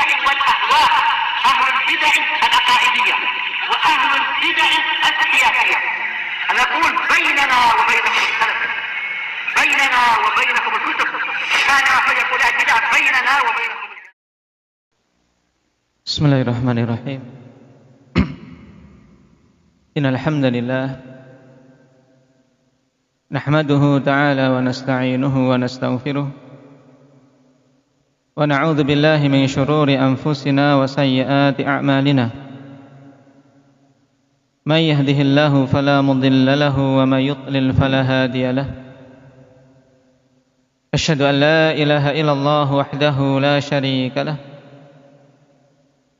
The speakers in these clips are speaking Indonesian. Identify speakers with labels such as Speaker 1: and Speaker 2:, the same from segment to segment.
Speaker 1: البدع والأهواء، أهل البدع العقائدية وأهل البدع السياسية. نقول بيننا وبينكم السلف، بيننا وبينكم الكتب، كان فيقول البدع بيننا وبينكم.
Speaker 2: Bismillahirrahmanirrahim. Innal hamdalillah nahmaduhu ta'ala wa nasta'inuhu wa nastaghfiruh wa na'udzu billahi min shururi anfusina wa sayyiati a'malina. May yahdihillahu fala mudilla lahu wa may yudlil fala hadiya lahu. Asyhadu an la ilaha illallah wahdahu la syarika lahu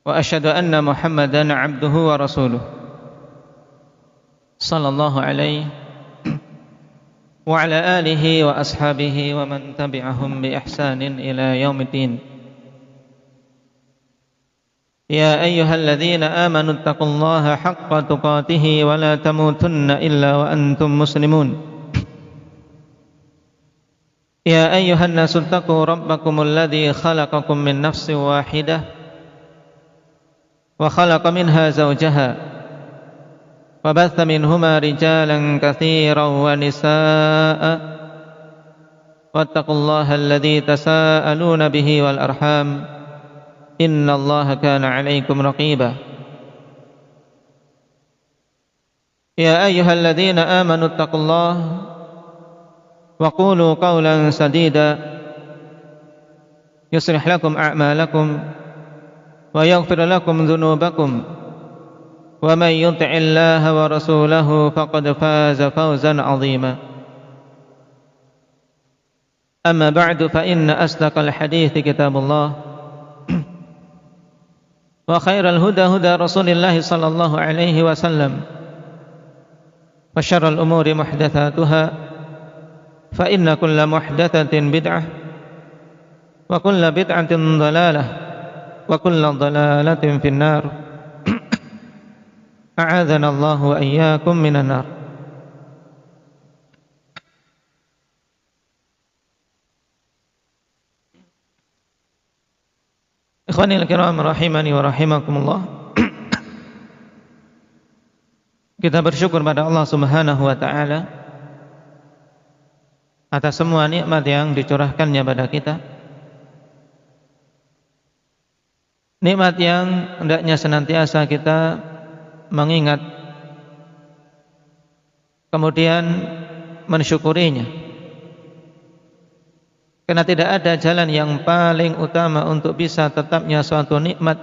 Speaker 2: wa asyhadu anna Muhammadan 'abduhu wa rasuluh sallallahu alaihi wa ala alihi wa ashabihi wa man tabi'ahum bi ihsanin ila yaumiddin. Ya ayyuhalladzina amanu taqullaha haqqa tuqatih wa la tamutunna illa wa antum muslimun. Ya ayyuhan nasu taqu rabbakumul ladzi khalaqakum min nafsin wahidah wa khalaqa minha zawjaha wa batha minhuma rijalan katsiran wa nisaa'a wattaqullaha alladzi tasaaluna bihi wal arham innallaha kana 'alaikum raqiba. Ya ayyuhalladzina amanu taqullaha wa qulu qawlan sadida yuslih lakum a'malakum wa yaghfir lakum dhunubakum wa may yuti'illaha wa rasulahu faqad faza fawzan 'azima. Amma ba'du fa inna asdaqal hadithi kitabullah wa khairal huda huda Rasulillah sallallahu alaihi wasallam wa syarral umuri muhdatsatuha fa inna kulla muhdatsatin bid'ah wa kulla bid'atin dhalalah wa kullu dhalalatin finnar. A'adzana Allahu wa iyyakum minan nar. Ikhwanil kiram rahimani wa rahimakumullah. Kita bersyukur pada Allah Subhanahu wa taala atas semua nikmat yang dicurahkannya pada kita. Nikmat yang hendaknya senantiasa kita mengingat, kemudian mensyukurinya. Karena tidak ada jalan yang paling utama untuk bisa tetapnya suatu nikmat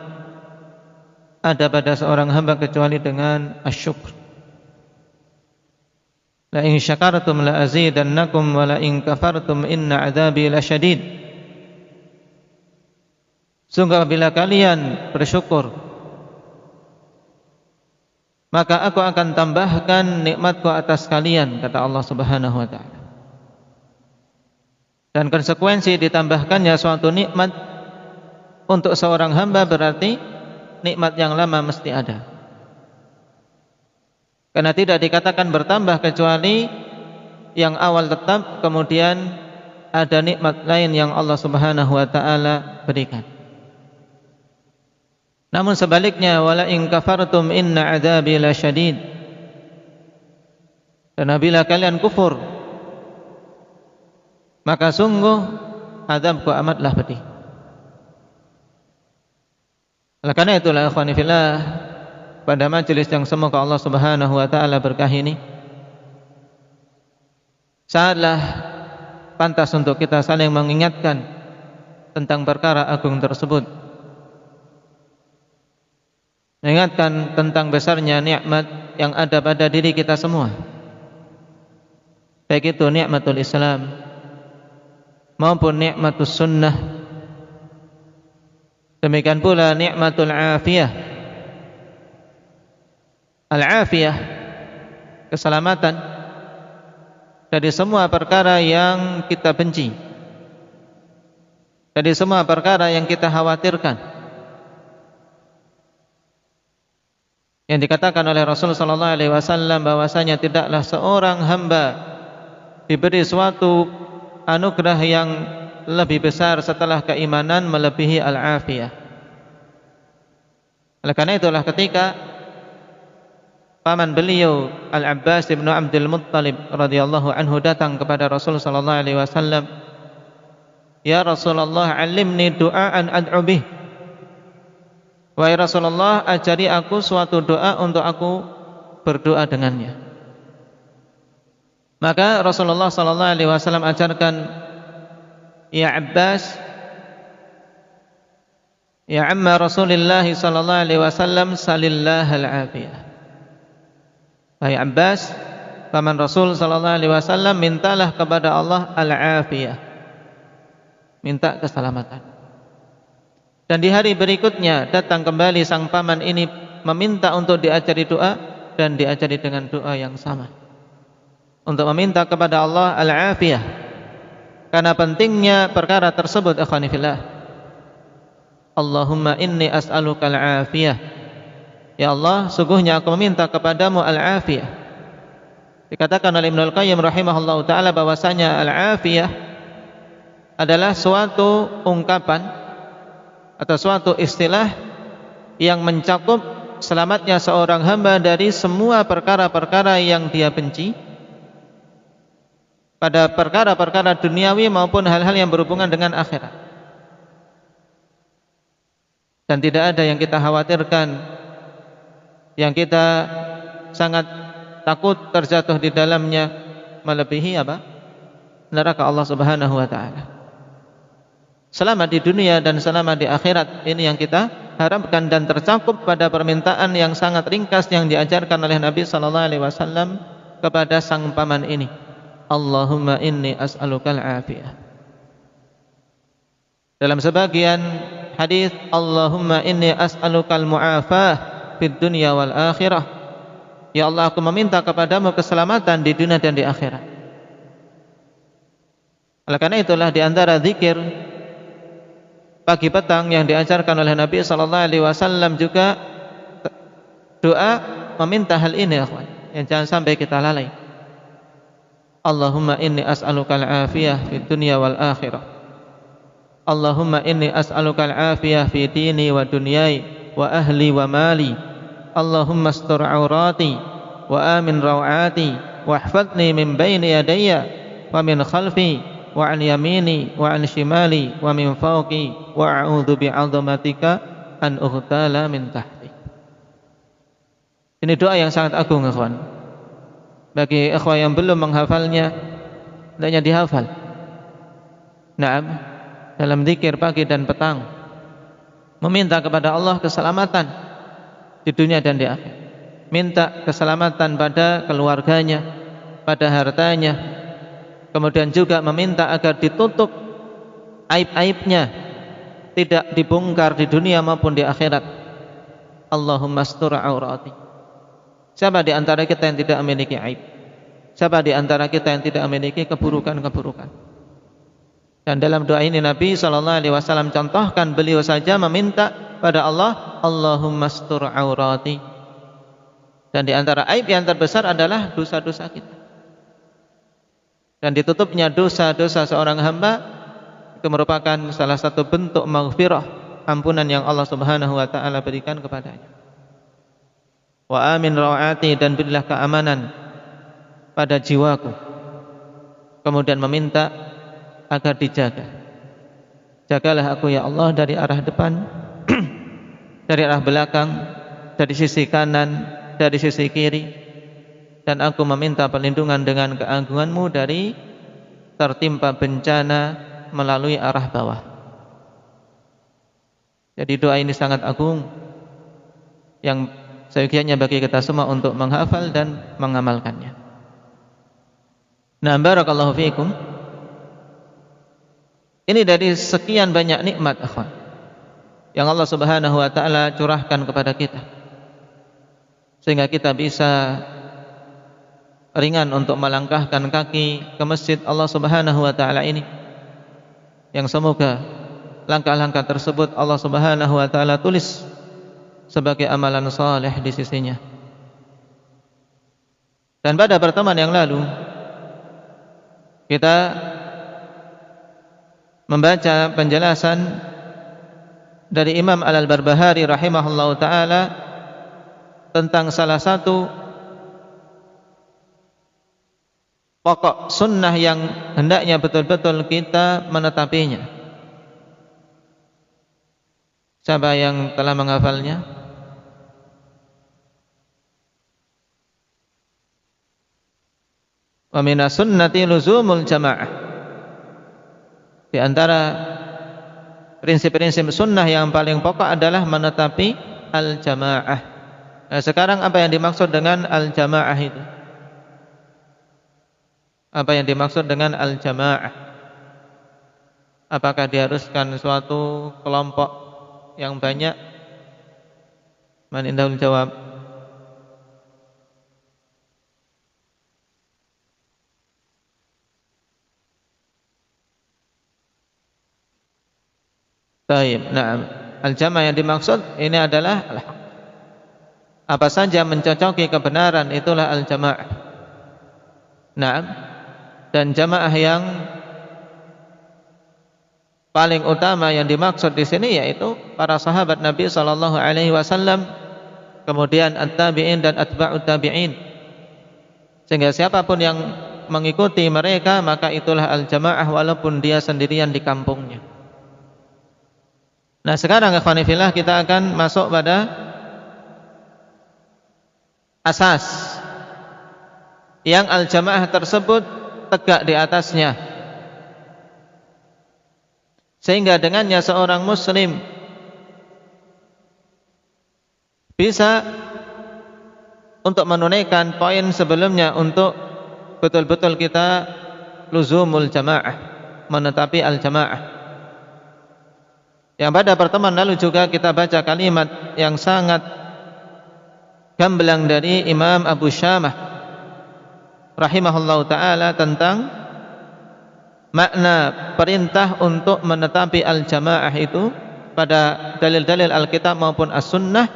Speaker 2: ada pada seorang hamba kecuali dengan asyukur. La in syakartum la azidannakum wa la in kafartum inna adzabi lasyadid. Sungguh bila kalian bersyukur, maka aku akan tambahkan nikmatku atas kalian, kata Allah Subhanahu wa ta'ala. Dan konsekuensi ditambahkannya suatu nikmat untuk seorang hamba berarti nikmat yang lama mesti ada. Karena tidak dikatakan bertambah kecuali yang awal tetap, kemudian ada nikmat lain yang Allah Subhanahu wa ta'ala berikan. Namun sebaliknya, wala in kafartum inna adzabi lasyadid. Dan bila kalian kufur, maka sungguh azabku amatlah pedih. Oleh karena itulah ikhwani fillah, pada majelis yang semoga Allah Subhanahu wa taala berkahi ini, sangatlah pantas untuk kita saling mengingatkan tentang perkara agung tersebut. Mengingatkan tentang besarnya nikmat yang ada pada diri kita semua, baik itu nikmatul Islam maupun nikmatus sunnah. Demikian pula nikmatul afiyah. Al-afiyah, keselamatan dari semua perkara yang kita benci, dari semua perkara yang kita khawatirkan. Yang dikatakan oleh Rasulullah sallallahu alaihi wasallam bahwasanya tidaklah seorang hamba diberi suatu anugerah yang lebih besar setelah keimanan melebihi al-afiyah, Oleh karena itulah ketika paman beliau Al-Abbas bin Abdul Muttalib radhiyallahu anhu datang kepada Rasul sallallahu alaihi wasallam, "Ya Rasulullah, 'allimni du'aan ad'u bih." Wahai Rasulullah, ajari aku suatu doa untuk aku berdoa dengannya. Maka Rasulullah sallallahu alaihi wasallam ajarkan, "Ya Abbas, ya amma Rasulullah sallallahu alaihi wasallam, salillah al-afiyah." Wahai Abbas, paman Rasul sallallahu alaihi wasallam, mintalah kepada Allah al-afiyah. Minta keselamatan. Dan di hari berikutnya datang kembali sang paman ini meminta untuk diajari doa dan diajari dengan doa yang sama. Untuk meminta kepada Allah al-afiyah. Karena pentingnya perkara tersebut, akhwani fillah. Allahumma inni as'aluka al-afiyah. Ya Allah, sungguhnya aku meminta kepadamu al-afiyah. Dikatakan oleh Ibnu Al-Qayyim rahimahullahu taala bahwasanya al-afiyah adalah suatu ungkapan atau suatu istilah yang mencakup selamatnya seorang hamba dari semua perkara-perkara yang dia benci, pada perkara-perkara duniawi maupun hal-hal yang berhubungan dengan akhirat. Dan tidak ada yang kita khawatirkan, yang kita sangat takut terjatuh di dalamnya melebihi apa? Neraka Allah Subhanahu wa taala. Selamat di dunia dan selamat di akhirat, ini yang kita harapkan dan tercakup pada permintaan yang sangat ringkas yang diajarkan oleh Nabi sallallahu alaihi wasallam kepada sang paman ini. Allahumma inni as'alukal afiyah. Dalam sebagian hadis, Allahumma inni as'alukal mu'afah fid dunya wal akhirah. Ya Allah, aku meminta kepadamu keselamatan di dunia dan di akhirat. Oleh karena itulah di antara zikir pagi petang yang diajarkan oleh Nabi sallallahu alaihi wasallam juga doa meminta hal ini, akhwan, yang jangan sampai kita lalai. Allahumma inni as'alukal afiyah fid dunya wal akhirah. Allahumma inni as'alukal afiyah fi dini wa dunyai wa ahli wa mali. Allahumma astur aurati wa amin rawati wahfadni min bayni yadayya wa min khalfi wa an yamini wa an shimali wa min fawqi wa a'udzu bi'azamatika an ughtala min tahti. Ini doa yang sangat agung, ikhwan. Bagi ikhwan yang belum menghafalnya, hendaknya dihafal. Naam, dalam zikir pagi dan petang, meminta kepada Allah keselamatan di dunia dan di akhirat. Minta keselamatan pada keluarganya, pada hartanya. Kemudian juga meminta agar ditutup aib-aibnya, tidak dibongkar di dunia maupun di akhirat. Allahumma astur aurati. Siapa di antara kita yang tidak memiliki aib? Siapa di antara kita yang tidak memiliki keburukan-keburukan? Dan dalam doa ini Nabi SAW contohkan beliau saja meminta pada Allah, Allahumma astur aurati. Dan di antara aib yang terbesar adalah dosa-dosa kita. Dan ditutupnya dosa-dosa seorang hamba itu merupakan salah satu bentuk maghfirah, ampunan yang Allah Subhanahu wa taala berikan kepadanya. Wa amin rawati, dan berilah keamanan pada jiwaku. Kemudian meminta agar dijaga. Jagalah aku ya Allah dari arah depan, dari arah belakang, dari sisi kanan, dari sisi kiri. Dan aku meminta perlindungan dengan keagungan-Mu dari tertimpa bencana melalui arah bawah. Jadi doa ini sangat agung yang seyogianya bagi kita semua untuk menghafal dan mengamalkannya. Nah, barakallahu fiikum. Ini dari sekian banyak nikmat, akhwan, yang Allah Subhanahu wa taala curahkan kepada kita, sehingga kita bisa ringan untuk melangkahkan kaki ke masjid Allah Subhanahu wa taala ini, yang semoga langkah-langkah tersebut Allah Subhanahu wa taala tulis sebagai amalan saleh di sisinya. Dan pada pertemuan yang lalu kita membaca penjelasan dari Imam Al-Barbahari rahimahullahu taala tentang salah satu pokok sunnah yang hendaknya betul-betul kita menetapinya. Siapa yang telah menghafalnya? Wa minas sunnati luzumul jamaah. Di antara prinsip-prinsip sunnah yang paling pokok adalah menetapi al-jamaah. Nah, sekarang apa yang dimaksud dengan al-jamaah itu? Apa yang dimaksud dengan al-jamaah? Apakah diharuskan suatu kelompok yang banyak? Man indahul jawab? Baik, nah, al-jamaah yang dimaksud ini adalah apa saja mencocoki kebenaran, itulah al-jamaah. Nah, dan jamaah yang paling utama yang dimaksud di sini yaitu para sahabat Nabi sallallahu alaihi wasallam, kemudian at-tabi'in dan atba'ut tabi'in. Sehingga siapapun yang mengikuti mereka maka itulah al-jamaah walaupun dia sendirian di kampungnya. Nah, sekarang ikhwan fillah kita akan masuk pada asas yang al-jamaah tersebut tegak di atasnya, sehingga dengannya seorang muslim bisa untuk menunaikan poin sebelumnya, untuk betul-betul kita luzumul jamaah, menetapi al-jamaah. Yang pada pertemuan lalu juga kita baca kalimat yang sangat gamblang dari Imam Abu Syamah rahimahullahu ta'ala tentang makna perintah untuk menetapi al-jamaah itu pada dalil-dalil Alkitab maupun as-sunnah.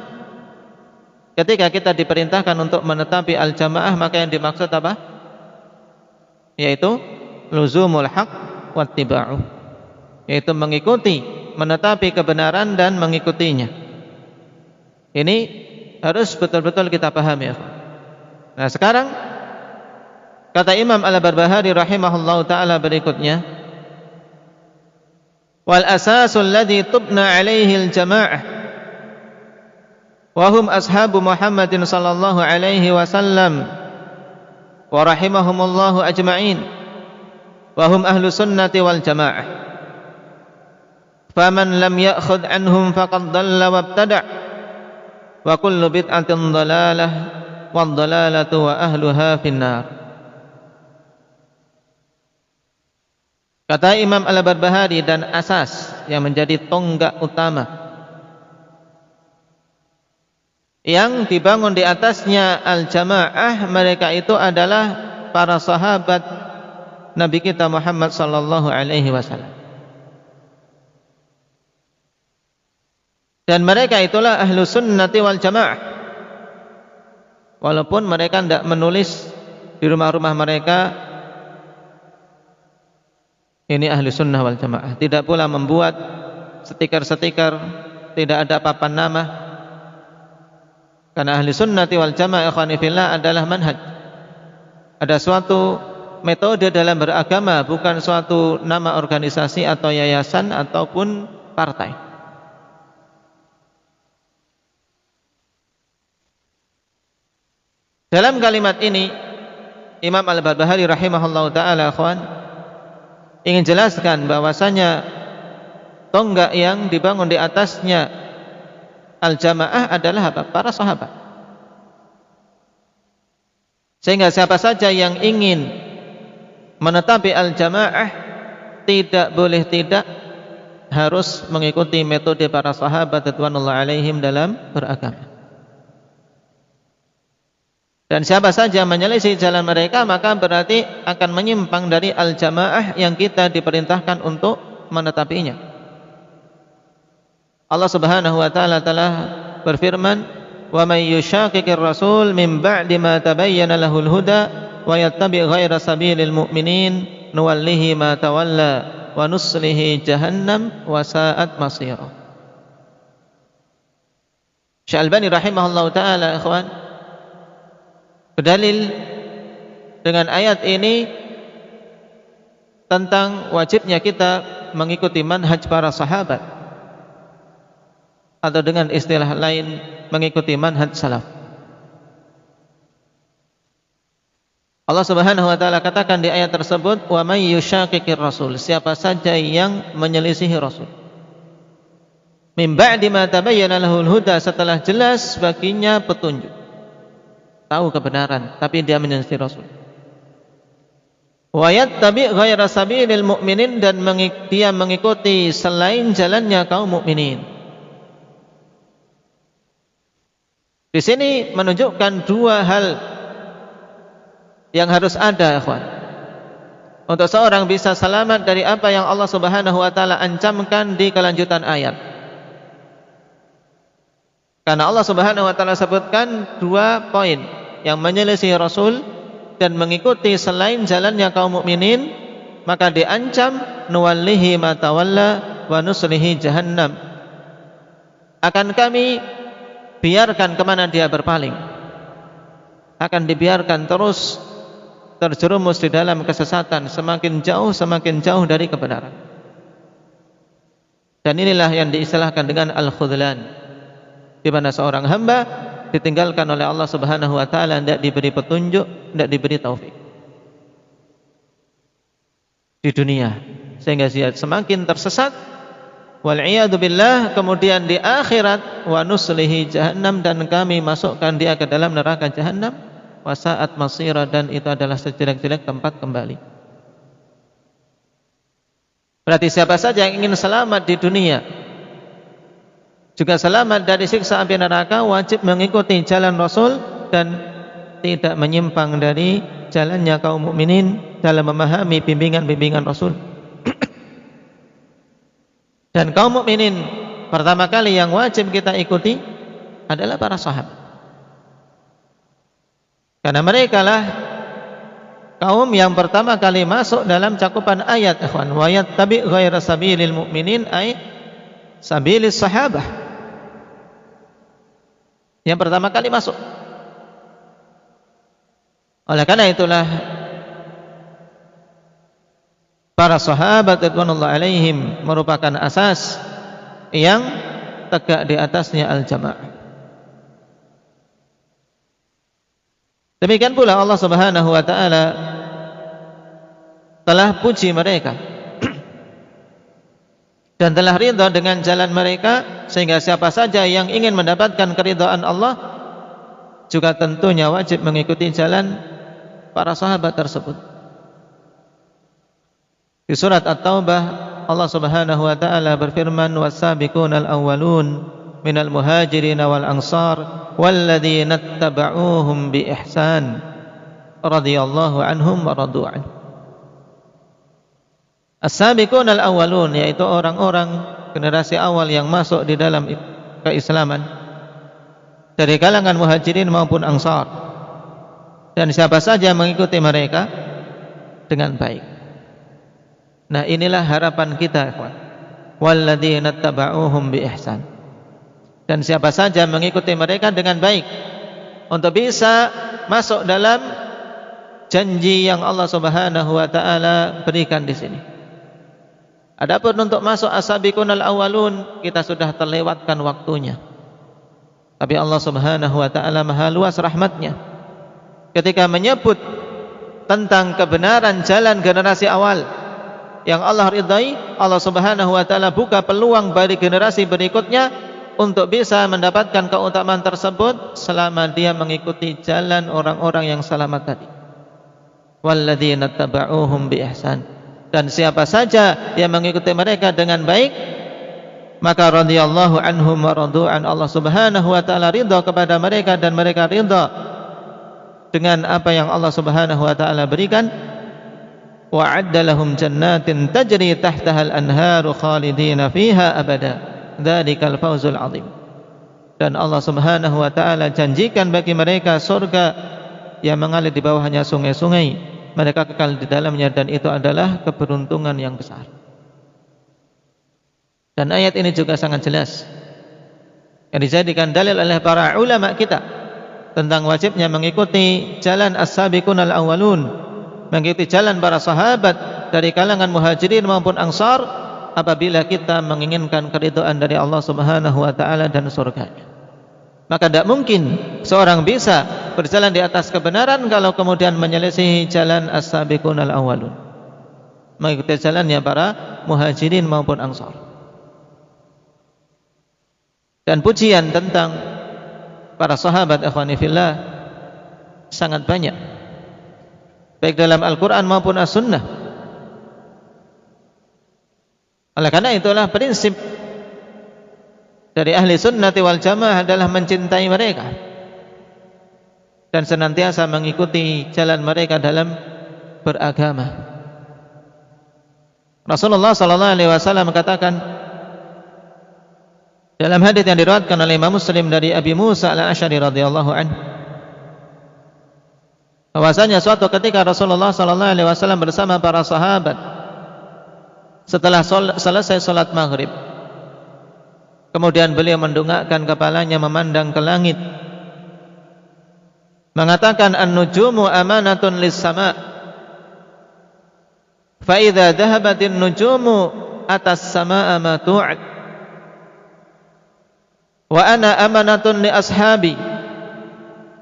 Speaker 2: Ketika kita diperintahkan untuk menetapi al-jamaah, maka yang dimaksud apa? Yaitu luzumul haq wattiba'u, yaitu mengikuti, menetapi kebenaran dan mengikutinya. Ini harus betul-betul kita pahami ya. Nah, sekarang kata Imam Al-Barbahari rahimahullahu ta'ala berikutnya, wal asasul ladzi tubna alaihi al-jama'ah wa hum ashabu Muhammadin sallallahu alaihi wasallam wa rahimahumullahu ajma'in wa hum ahlu sunnati wal jama'ah. Faman lam ya'khudh anhum faqad dhalla wabtada' wa kullu bid'atin dhalalah wad dhalalatu wa ahluha finnar. Kata Imam Al-Barbahari, dan asas yang menjadi tonggak utama yang dibangun di atasnya al-jamaah, mereka itu adalah para sahabat Nabi kita Muhammad sallallahu alaihi wasallam. Dan mereka itulah ahlu sunnati wal jamaah. Walaupun mereka tidak menulis di rumah-rumah mereka ini ahlu sunnah wal jamaah, tidak pula membuat stiker-stiker, tidak ada papan nama. Karena ahlu sunnati wal jamaah ikhwani fillah adalah manhaj, ada suatu metode dalam beragama, bukan suatu nama organisasi atau yayasan ataupun partai. Dalam kalimat ini Imam Al-Barbahari rahimahullahu ta'ala akhwan ingin jelaskan bahwasanya tonggak yang dibangun di atasnya al-jamaah adalah apa? Para sahabat. Sehingga siapa saja yang ingin menetapi al-jamaah tidak boleh tidak harus mengikuti metode para sahabat radhiyallahu alaihim dalam beragama. Dan siapa saja menyelisih jalan mereka maka berarti akan menyimpang dari al-jamaah yang kita diperintahkan untuk menetapinya. Allah Subhanahu wa taala telah berfirman, "Wa may yushaqiqir rasul min ba'di ma tabayyana lahul huda wa yattabi' ghaira sabilil mu'minin nuwallihi ma tawalla wa nuslihi jahannam wa sa'at masira." Syekh Albani rahimahullahu taala, ikhwan, berdalil dengan ayat ini tentang wajibnya kita mengikuti manhaj para sahabat, atau dengan istilah lain mengikuti manhaj salaf. Allah Subhanahu wa taala katakan di ayat tersebut, "Wa may yushaqiqir rasul", siapa saja yang menyelisihi Rasul. Min ba'di ma tabayyana lahul huda, setelah jelas baginya petunjuk, tahu kebenaran tapi dia menyelisihi Rasul. Wa yattabi' ghaira sabilil mu'minin, dan dia mengikuti selain jalannya kaum mukminin. Di sini menunjukkan dua hal yang harus ada, ikhwan, untuk seorang bisa selamat dari apa yang Allah Subhanahu wa taala ancamkan di kelanjutan ayat. Karena Allah Subhanahu wa taala sebutkan dua poin, yang menyelisih Rasul dan mengikuti selain jalannya kaum mukminin, maka diancam nuwallihi ma tawalla wa nuslihi jahannam. Akan kami biarkan kemana dia berpaling, akan dibiarkan terus terjerumus di dalam kesesatan, semakin jauh dari kebenaran. Dan inilah yang diistilahkan dengan al-khudlan, di mana seorang hamba ditinggalkan oleh Allah Subhanahu wa taala, tidak diberi petunjuk, tidak diberi taufik di dunia, sehingga dia semakin tersesat, wal iyadu billah. Kemudian di akhirat, wa nuslihi jahannam, dan kami masukkan dia ke dalam neraka jahannam, wa sa'at masira, dan itu adalah sejelek-jelek tempat kembali. Berarti siapa saja yang ingin selamat di dunia, juga selamat dari siksa api neraka, wajib mengikuti jalan Rasul dan tidak menyimpang dari jalannya kaum mukminin dalam memahami bimbingan-bimbingan Rasul. Dan kaum mukminin pertama kali yang wajib kita ikuti adalah para sahabat, karena mereka lah kaum yang pertama kali masuk dalam cakupan ayat, ikhwan. Wa yattabi' ghaira sabilil mu'minin, ay sabilis sahabah, yang pertama kali masuk. Oleh karena itulah para sahabat radhiyallahu alaihim merupakan asas yang tegak di atasnya al-jamaah. Demikian pula Allah Subhanahu wa taala telah puji mereka dan telah ridha dengan jalan mereka, sehingga siapa saja yang ingin mendapatkan keridhaan Allah juga tentunya wajib mengikuti jalan para sahabat tersebut. Di surat At-Taubah Allah Subhanahu wa taala berfirman, was-sabiqunal awwalun minal muhajirin wal ansar walladzina ittaba'uuhum bi ihsan radhiyallahu anhum wa radu anhu. As-sabiqunal awwalun, yaitu orang-orang generasi awal yang masuk di dalam keislaman dari kalangan muhajirin maupun ansar, dan siapa saja mengikuti mereka dengan baik. Nah, inilah harapan kita, ikhwan. Walladzina ittaba'uuhum bi ihsan, dan siapa saja mengikuti mereka dengan baik untuk bisa masuk dalam janji yang Allah Subhanahu wa taala berikan di sini. Adapun untuk masuk as-sabiqunal awwalun, kita sudah terlewatkan waktunya. Tapi Allah Subhanahu wa taala maha luas rahmatnya, ketika menyebut tentang kebenaran jalan generasi awal yang Allah ridai, Allah Subhanahu wa taala buka peluang bagi generasi berikutnya untuk bisa mendapatkan keutamaan tersebut selama dia mengikuti jalan orang-orang yang selamat tadi. Walladzina taba'uuhum bi ihsan, dan siapa saja yang mengikuti mereka dengan baik, maka radhiyallahu anhum wa radu an, Allah Subhanahu wa taala ridha kepada mereka dan mereka ridha dengan apa yang Allah Subhanahu wa taala berikan. Wa adda lahum jannatin tajri tahtaha al-anharu khalidina fiha abada, dzalikal fawzul azim. Dan Allah Subhanahu wa taala janjikan bagi mereka surga yang mengalir di bawahnya sungai-sungai, mereka kekal di dalamnya, dan itu adalah keberuntungan yang besar. Dan ayat ini juga sangat jelas yang dijadikan dalil oleh para ulama kita tentang wajibnya mengikuti jalan as-sabiqunal awwalun, mengikuti jalan para sahabat dari kalangan muhajirin maupun ansar apabila kita menginginkan keridhaan dari Allah Subhanahu wa taala dan surganya. Maka tidak mungkin seorang bisa berjalan di atas kebenaran kalau kemudian menyelisihi jalan as-sabiqunal awwalun, mengikuti jalannya para muhajirin maupun ansar. Dan pujian tentang para sahabat ikhwani fillah sangat banyak, baik dalam Al-Quran maupun As-Sunnah. Oleh karena itulah prinsip dari ahli sunnati wal jamaah adalah mencintai mereka dan senantiasa mengikuti jalan mereka dalam beragama. Rasulullah SAW katakan dalam hadits yang diriwayatkan oleh Imam Muslim dari Abi Musa al-Asy'ari radhiyallahu anhu, bahwasanya suatu ketika Rasulullah SAW bersama para sahabat setelah selesai salat maghrib, kemudian beliau mendongakkan kepalanya memandang ke langit, mengatakan an-nujumu amanatun lis-sama' fa idza dhahabatin nujumu atas sama'a ma tu'ad wa ana amanatun li ashabi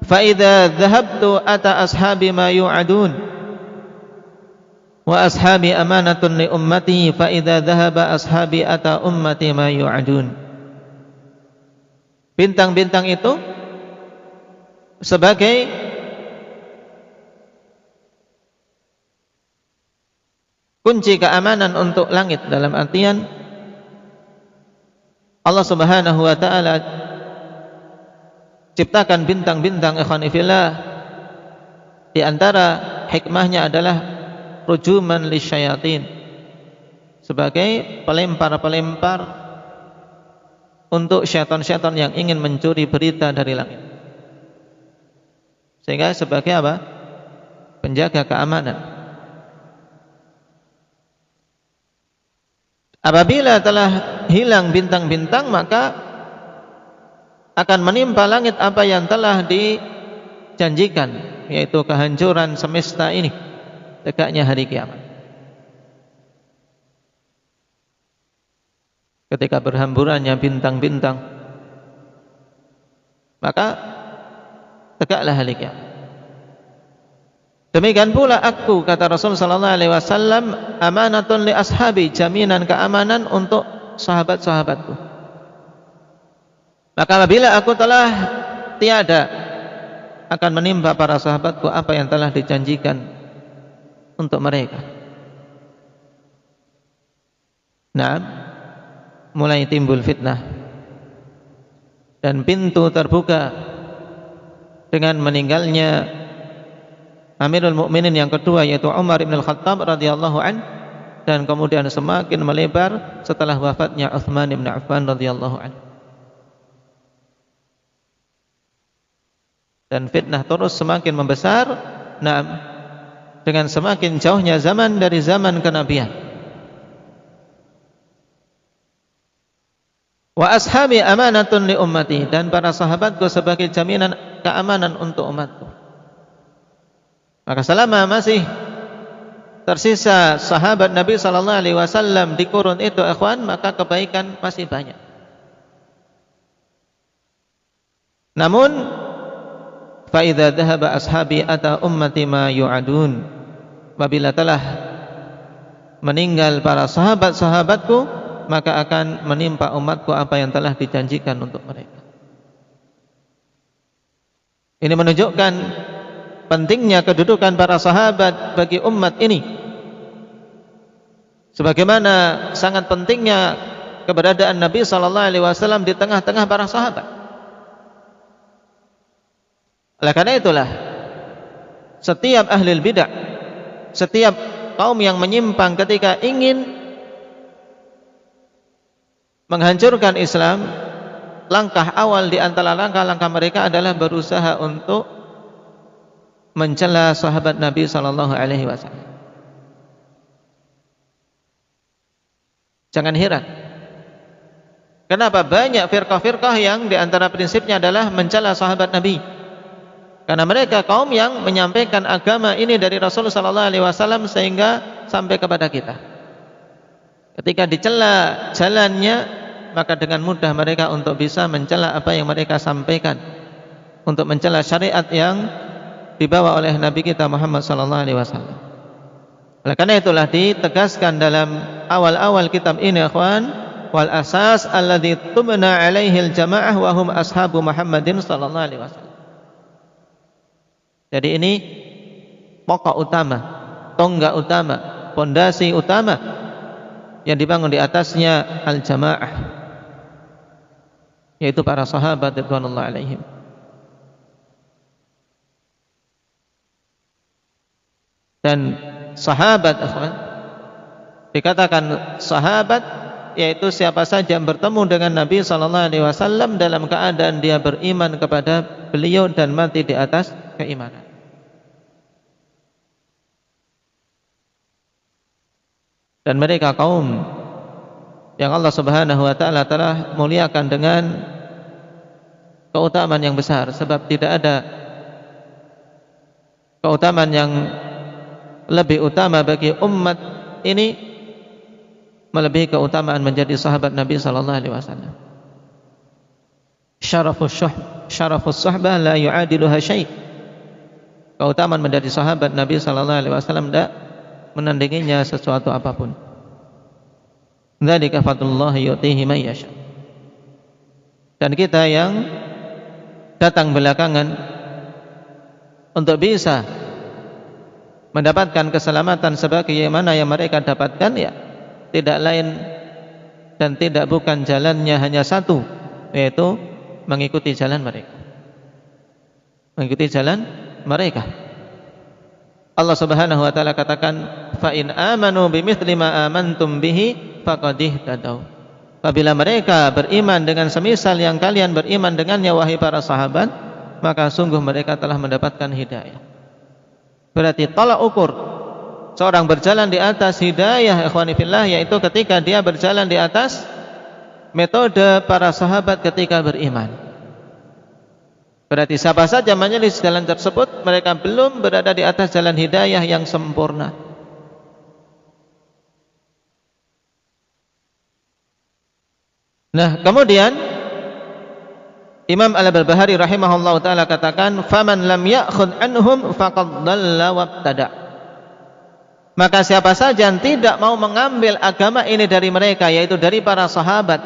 Speaker 2: fa idza dhahabtu ata ashabi ma yu'adun wa ashabi amanatun li ummati fa idza dhahaba ashabi ata ummati ma yu'adun. Bintang-bintang itu sebagai kunci keamanan untuk langit, dalam artian Allah Subhanahu wa taala ciptakan bintang-bintang ikhwan fillah, di antara hikmahnya adalah rujuman lisyayatin, sebagai pelempar-pelempar untuk syaitan-syaitan yang ingin mencuri berita dari langit, sehingga sebagai apa? Penjaga keamanan. Apabila telah hilang bintang-bintang, maka akan menimpa langit apa yang telah dijanjikan, yaitu kehancuran semesta ini, dekatnya hari kiamat. Ketika berhamburannya bintang-bintang, maka tegaklah hari kiamat. Demikian pula aku, kata Rasul sallallahu alaihi wasallam, amanatun li ashabi, jaminan keamanan untuk sahabat-sahabatku. Maka apabila aku telah tiada, akan menimpa para sahabatku apa yang telah dijanjikan untuk mereka. Nah, mulai timbul fitnah dan pintu terbuka dengan meninggalnya Amirul Mukminin yang kedua, yaitu Umar bin Al-Khattab radhiyallahu an, dan kemudian semakin melebar setelah wafatnya Utsman bin Affan radhiyallahu an. Dan fitnah terus semakin membesar, nah, dengan semakin jauhnya zaman dari zaman kenabian. Wa ashabi amanatun li ummati, dan para sahabatku sebagai jaminan keamanan untuk umatku. Maka selama masih tersisa sahabat Nabi sallallahu alaihi wasallam di kurun itu, ikhwan, maka kebaikan masih banyak. Namun fa idza dhahaba ashabi ata ummati ma yu'adun, apabila telah meninggal para sahabat-sahabatku, maka akan menimpa umatku apa yang telah dijanjikan untuk mereka. Ini menunjukkan pentingnya kedudukan para sahabat bagi umat ini, sebagaimana sangat pentingnya keberadaan Nabi sallallahu alaihi wasallam di tengah-tengah para sahabat. Oleh karena itulah setiap ahli bidah, setiap kaum yang menyimpang ketika ingin menghancurkan Islam, langkah awal di antara langkah-langkah mereka adalah berusaha untuk mencela sahabat Nabi sallallahu alaihi wasallam. Jangan heran Kenapa banyak firqah-firqah yang diantara prinsipnya adalah mencela sahabat Nabi? Karena mereka kaum yang menyampaikan agama ini dari Rasulullah SAW sehingga sampai kepada kita. Ketika dicela jalannya, maka dengan mudah mereka untuk bisa mencela apa yang mereka sampaikan, untuk mencela syariat yang dibawa oleh Nabi kita Muhammad SAW. Oleh karena itulah ditegaskan dalam awal-awal kitab ini, ikhwan, wal asas alladzi tubna alaihi al-jamaah wa hum ashabu Muhammadin sallallahu alaihi wasallam. Jadi ini pokok utama, tonggak utama, pondasi utama yang dibangun di atasnya al-jamaah, yaitu para sahabat radhiyallahu alaihim. Dan sahabat, dikatakan sahabat yaitu siapa saja yang bertemu dengan Nabi SAW dalam keadaan dia beriman kepada beliau dan mati di atas keimanan. Dan mereka kaum yang Allah Subhanahu wa taala telah muliakan dengan keutamaan yang besar, sebab tidak ada keutamaan yang lebih utama bagi umat ini melebihi keutamaan menjadi sahabat Nabi sallallahu alaihi wasallam. Syarafus suhbah la yu'adiluha syai'. Keutamaan menjadi sahabat Nabi sallallahu alaihi wasallam tidak menandinginya sesuatu apapun. Dzalika fadlullah yu'tihi man yasha. Dan kita yang datang belakangan untuk bisa mendapatkan keselamatan sebagaimana yang mereka dapatkan, ya tidak lain dan tidak bukan jalannya hanya satu, yaitu mengikuti jalan mereka. Mengikuti jalan mereka. Allah Subhanahu wa taala katakan, fa in amanu bimithli ma amantum bihi faqad ihtadaw. Apabila mereka beriman dengan semisal yang kalian beriman dengannya wahai para sahabat, maka sungguh mereka telah mendapatkan hidayah. Berarti tolak ukur seorang berjalan di atas hidayah, ikhwani fillah, yaitu ketika dia berjalan di atas metode para sahabat ketika beriman. Berarti siapa saja menyelisih jalan tersebut, mereka belum berada di atas jalan hidayah yang sempurna. Nah, kemudian Imam Al-Barbahari rahimahullah ta'ala katakan, faman lam ya'khudh anhum faqad dhalla wabtada. Maka siapa saja yang tidak mau mengambil agama ini dari mereka, yaitu dari para sahabat,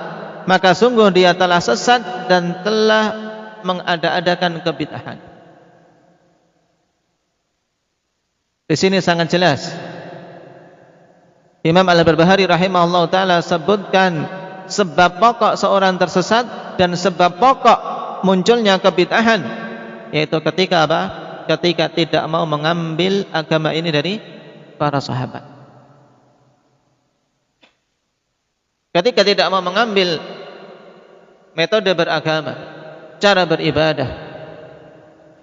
Speaker 2: maka sungguh dia telah sesat dan telah mengada-adakan kebid'ahan. Di sini sangat jelas Imam Al-Barbahari rahimahullah ta'ala sebutkan sebab pokok seorang tersesat dan sebab pokok munculnya kebid'ahan, yaitu ketika apa? Ketika tidak mau mengambil agama ini dari para sahabat. Ketika tidak mau mengambil metode beragama, cara beribadah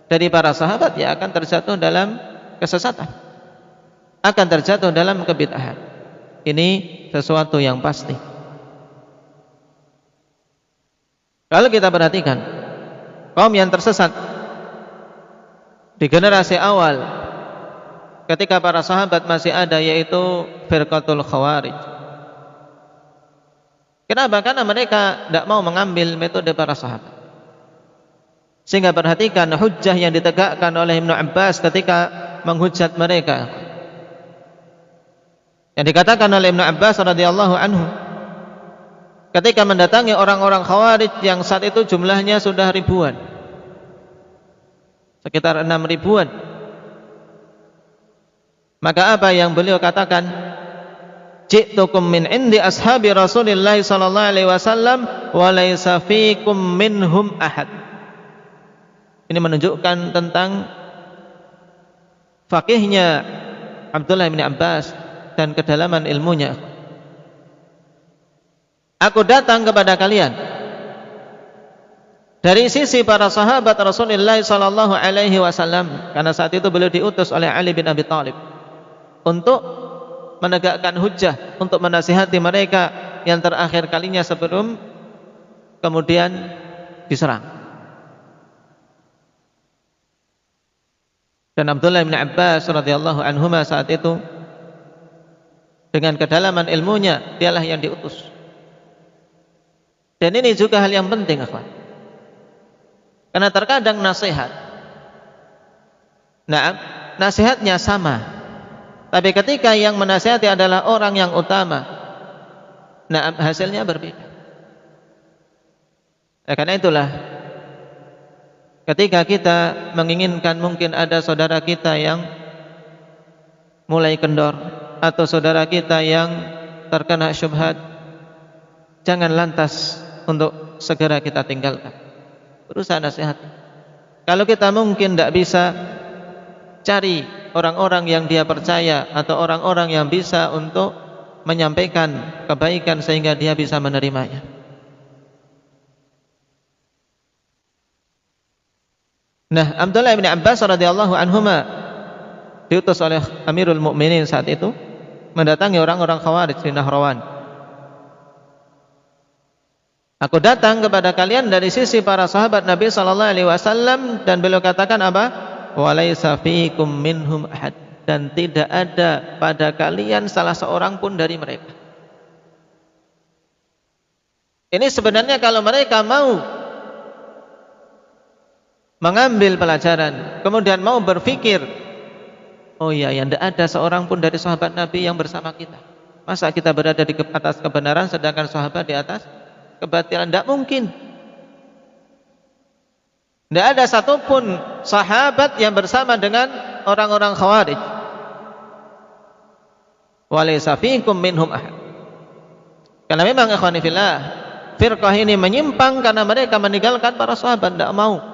Speaker 2: dari para sahabat, ya akan terjatuh dalam kesesatan, akan terjatuh dalam kebid'ahan. Ini sesuatu yang pasti. Kalau kita perhatikan kaum yang tersesat di generasi awal ketika para sahabat masih ada, yaitu firqatul khawarij. Kenapa? Karena mereka tidak mau mengambil metode para sahabat. Sehingga perhatikan hujjah yang ditegakkan oleh Ibnu Abbas ketika menghujat mereka. Yang dikatakan oleh Ibnu Abbas radhiyallahu anhu ketika mendatangi orang-orang khawarij yang saat itu jumlahnya sudah ribuan, sekitar 6 ribuan. Maka apa yang beliau katakan? Ji'tukum min indi ashabi Rasulillah sallallahu alaihi wasallam wa laisa fikum minhum ahad. Ini menunjukkan tentang faqihnya Abdullah bin Abbas dan kedalaman ilmunya. Aku datang kepada kalian dari sisi para sahabat Rasulullah sallallahu alaihi wasallam, karena saat itu beliau diutus oleh Ali bin Abi Thalib untuk menegakkan hujjah, untuk menasihati mereka yang terakhir kalinya sebelum kemudian diserang. Dan Abdullah bin Abbas radhiyallahu anhuma saat itu dengan kedalaman ilmunya dialah yang diutus. Dan ini juga hal yang penting, akhwan. Karena terkadang nasihatnya sama, tapi ketika yang menasihati adalah orang yang utama, hasilnya berbeda. Karena itulah ketika kita menginginkan mungkin ada saudara kita yang mulai kendor atau saudara kita yang terkena syubhat, jangan lantas untuk segera kita tinggalkan. Berusaha nasihat. Kalau kita mungkin tidak bisa, cari orang-orang yang dia percaya atau orang-orang yang bisa untuk menyampaikan kebaikan sehingga dia bisa menerimanya. Abdullah bin Abbas radhiyallahu anhuma diutus oleh Amirul Mukminin saat itu mendatangi orang-orang Khawarij di Nahrawan. Aku datang kepada kalian dari sisi para sahabat Nabi sallallahu alaihi wasallam, dan beliau katakan apa? Walaysa fiikum minhum ahad, dan tidak ada pada kalian salah seorang pun dari mereka. Ini sebenarnya kalau mereka mau mengambil pelajaran, kemudian mau berpikir, oh iya, yang tidak ada seorang pun dari sahabat Nabi yang bersama kita. Masa kita berada di atas kebenaran sedangkan sahabat di atas kebatilan? Tidak mungkin. Tidak ada satupun sahabat yang bersama dengan orang-orang Khawarij. Walaysa fiikum minhum ahad. Karena memang ikhwani fillah, firqah ini menyimpang karena mereka meninggalkan para sahabat, tidak mau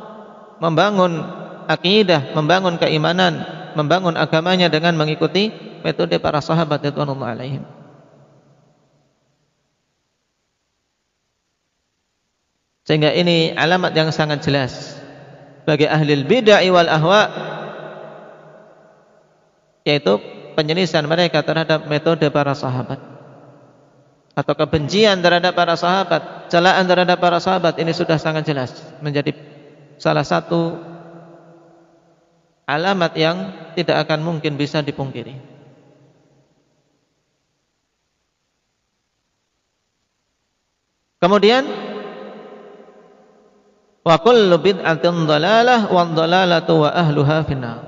Speaker 2: membangun akidah, membangun keimanan, membangun agamanya dengan mengikuti metode para sahabat radhiyallahu alaihim. Sehingga ini alamat yang sangat jelas bagi ahli bid'ah wal ahwa, yaitu penyelisihan mereka terhadap metode para sahabat atau kebencian terhadap para sahabat, celaan terhadap para sahabat. Ini sudah sangat jelas menjadi salah satu alamat yang tidak akan mungkin bisa dipungkiri. Kemudian wa kullu bid'atin dhalalah wa dhalalatu wa ahluha finnar.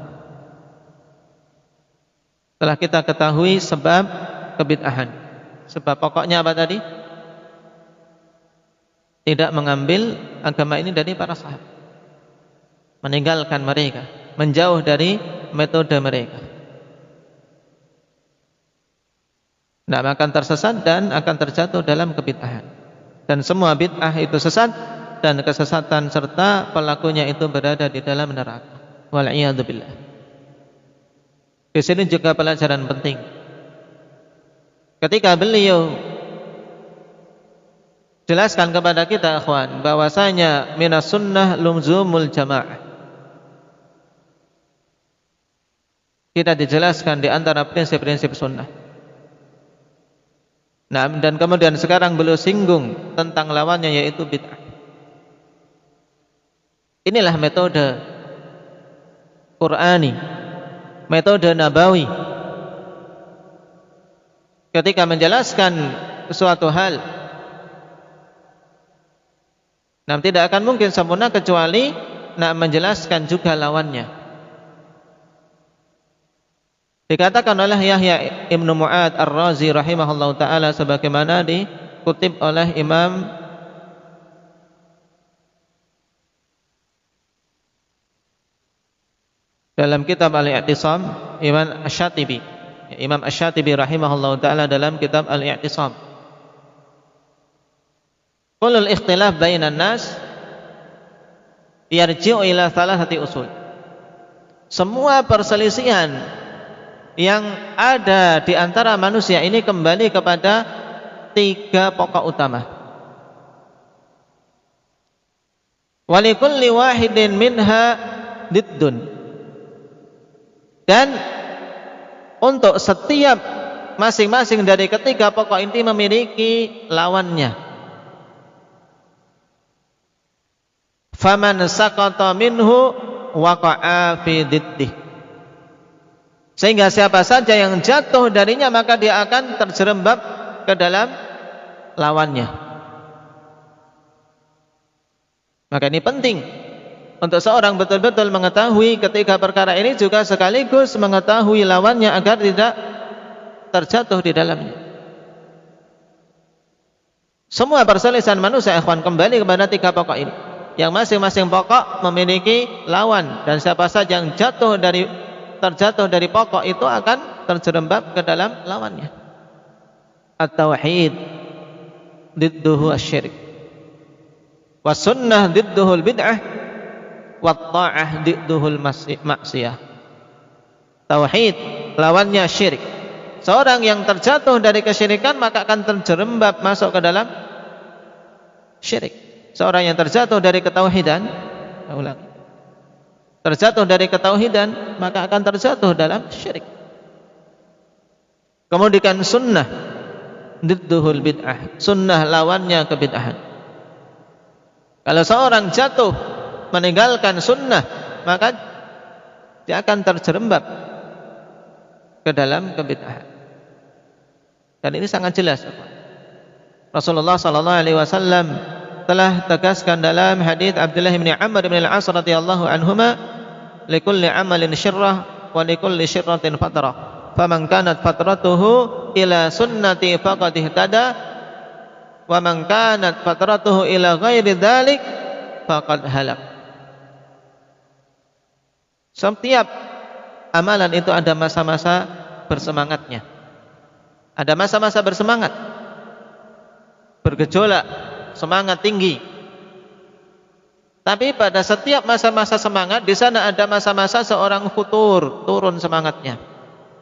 Speaker 2: Setelah kita ketahui sebab kebid'ahan, sebab pokoknya apa tadi? Tidak mengambil agama ini dari para sahabat, meninggalkan mereka, menjauh dari metode mereka. Akan tersesat dan akan terjatuh dalam kebid'ahan. Dan semua bid'ah itu sesat, dan kesesatan serta pelakunya itu berada di dalam neraka. Wal'iyadu billah. Di sini juga pelajaran penting. Ketika beliau jelaskan kepada kita, akhwan, bahwasanya minas sunnah lumzumul jamaah. Kita dijelaskan di antara prinsip-prinsip sunnah. Dan kemudian sekarang beliau singgung tentang lawannya, yaitu bid'ah. Inilah metode Qur'ani, metode Nabawi. Ketika menjelaskan suatu hal, tidak akan mungkin sempurna kecuali menjelaskan juga lawannya. Dikatakan oleh Yahya Ibnu Mu'ad Ar-Razi rahimahullahu ta'ala, sebagaimana dikutip oleh Imam dalam kitab Al-I'tisam, Imam Asy-Syatibi rahimahullahu ta'ala dalam kitab Al-I'tisam. Kullul ikhtilaf bainan nas yarji'u ila thalathati usul. Semua perselisihan yang ada di antara manusia ini kembali kepada 3 pokok utama. Walikulli wahidin minha diddun. Dan untuk setiap masing-masing dari ketiga pokok inti memiliki lawannya. faman saqata minhu waqa'a fi diddih. Sehingga siapa saja yang jatuh darinya maka dia akan terjerembab ke dalam lawannya. Maka ini penting untuk seorang betul-betul mengetahui ketika perkara ini, juga sekaligus mengetahui lawannya agar tidak terjatuh di dalamnya. Semua perselisihan manusia, ikhwan, kembali kepada 3 pokok ini, yang masing-masing pokok memiliki lawan, dan siapa saja yang terjatuh dari pokok itu akan terjerembab ke dalam lawannya. At-tauhid didduhu asy-syirik, was sunnah didduhul bid'ah, wat ta'ah didduhul maksiyah. Tauhid lawannya syirik. Seorang yang terjatuh dari kesyirikan maka akan terjerembab masuk ke dalam syirik. Seorang yang terjatuh dari ketauhidan, terjatuh dari ketauhidan maka akan terjatuh dalam syirik. Kemudian sunnah didduhul bid'ah, sunnah lawannya kebid'ahan. Kalau seorang jatuh meninggalkan sunnah maka dia akan terjerembab ke dalam kebid'ahan. Dan ini sangat jelas. Rasulullah sallallahu alaihi wasallam telah tegaskan dalam hadis Abdullah bin Amr bin Al-As radhiyallahu anhuma, likulli amalin syirrah wa likulli syirratin fatrah, faman kanat fatratuhu ila sunnati faqad ihtada wa man kanat fatratuhu ila ghairi dzalik faqad halak. Setiap amalan itu ada masa-masa bersemangatnya. Ada masa-masa bersemangat, bergejolak, semangat tinggi. Tapi pada setiap masa-masa semangat, di sana ada masa-masa seorang futur, turun semangatnya.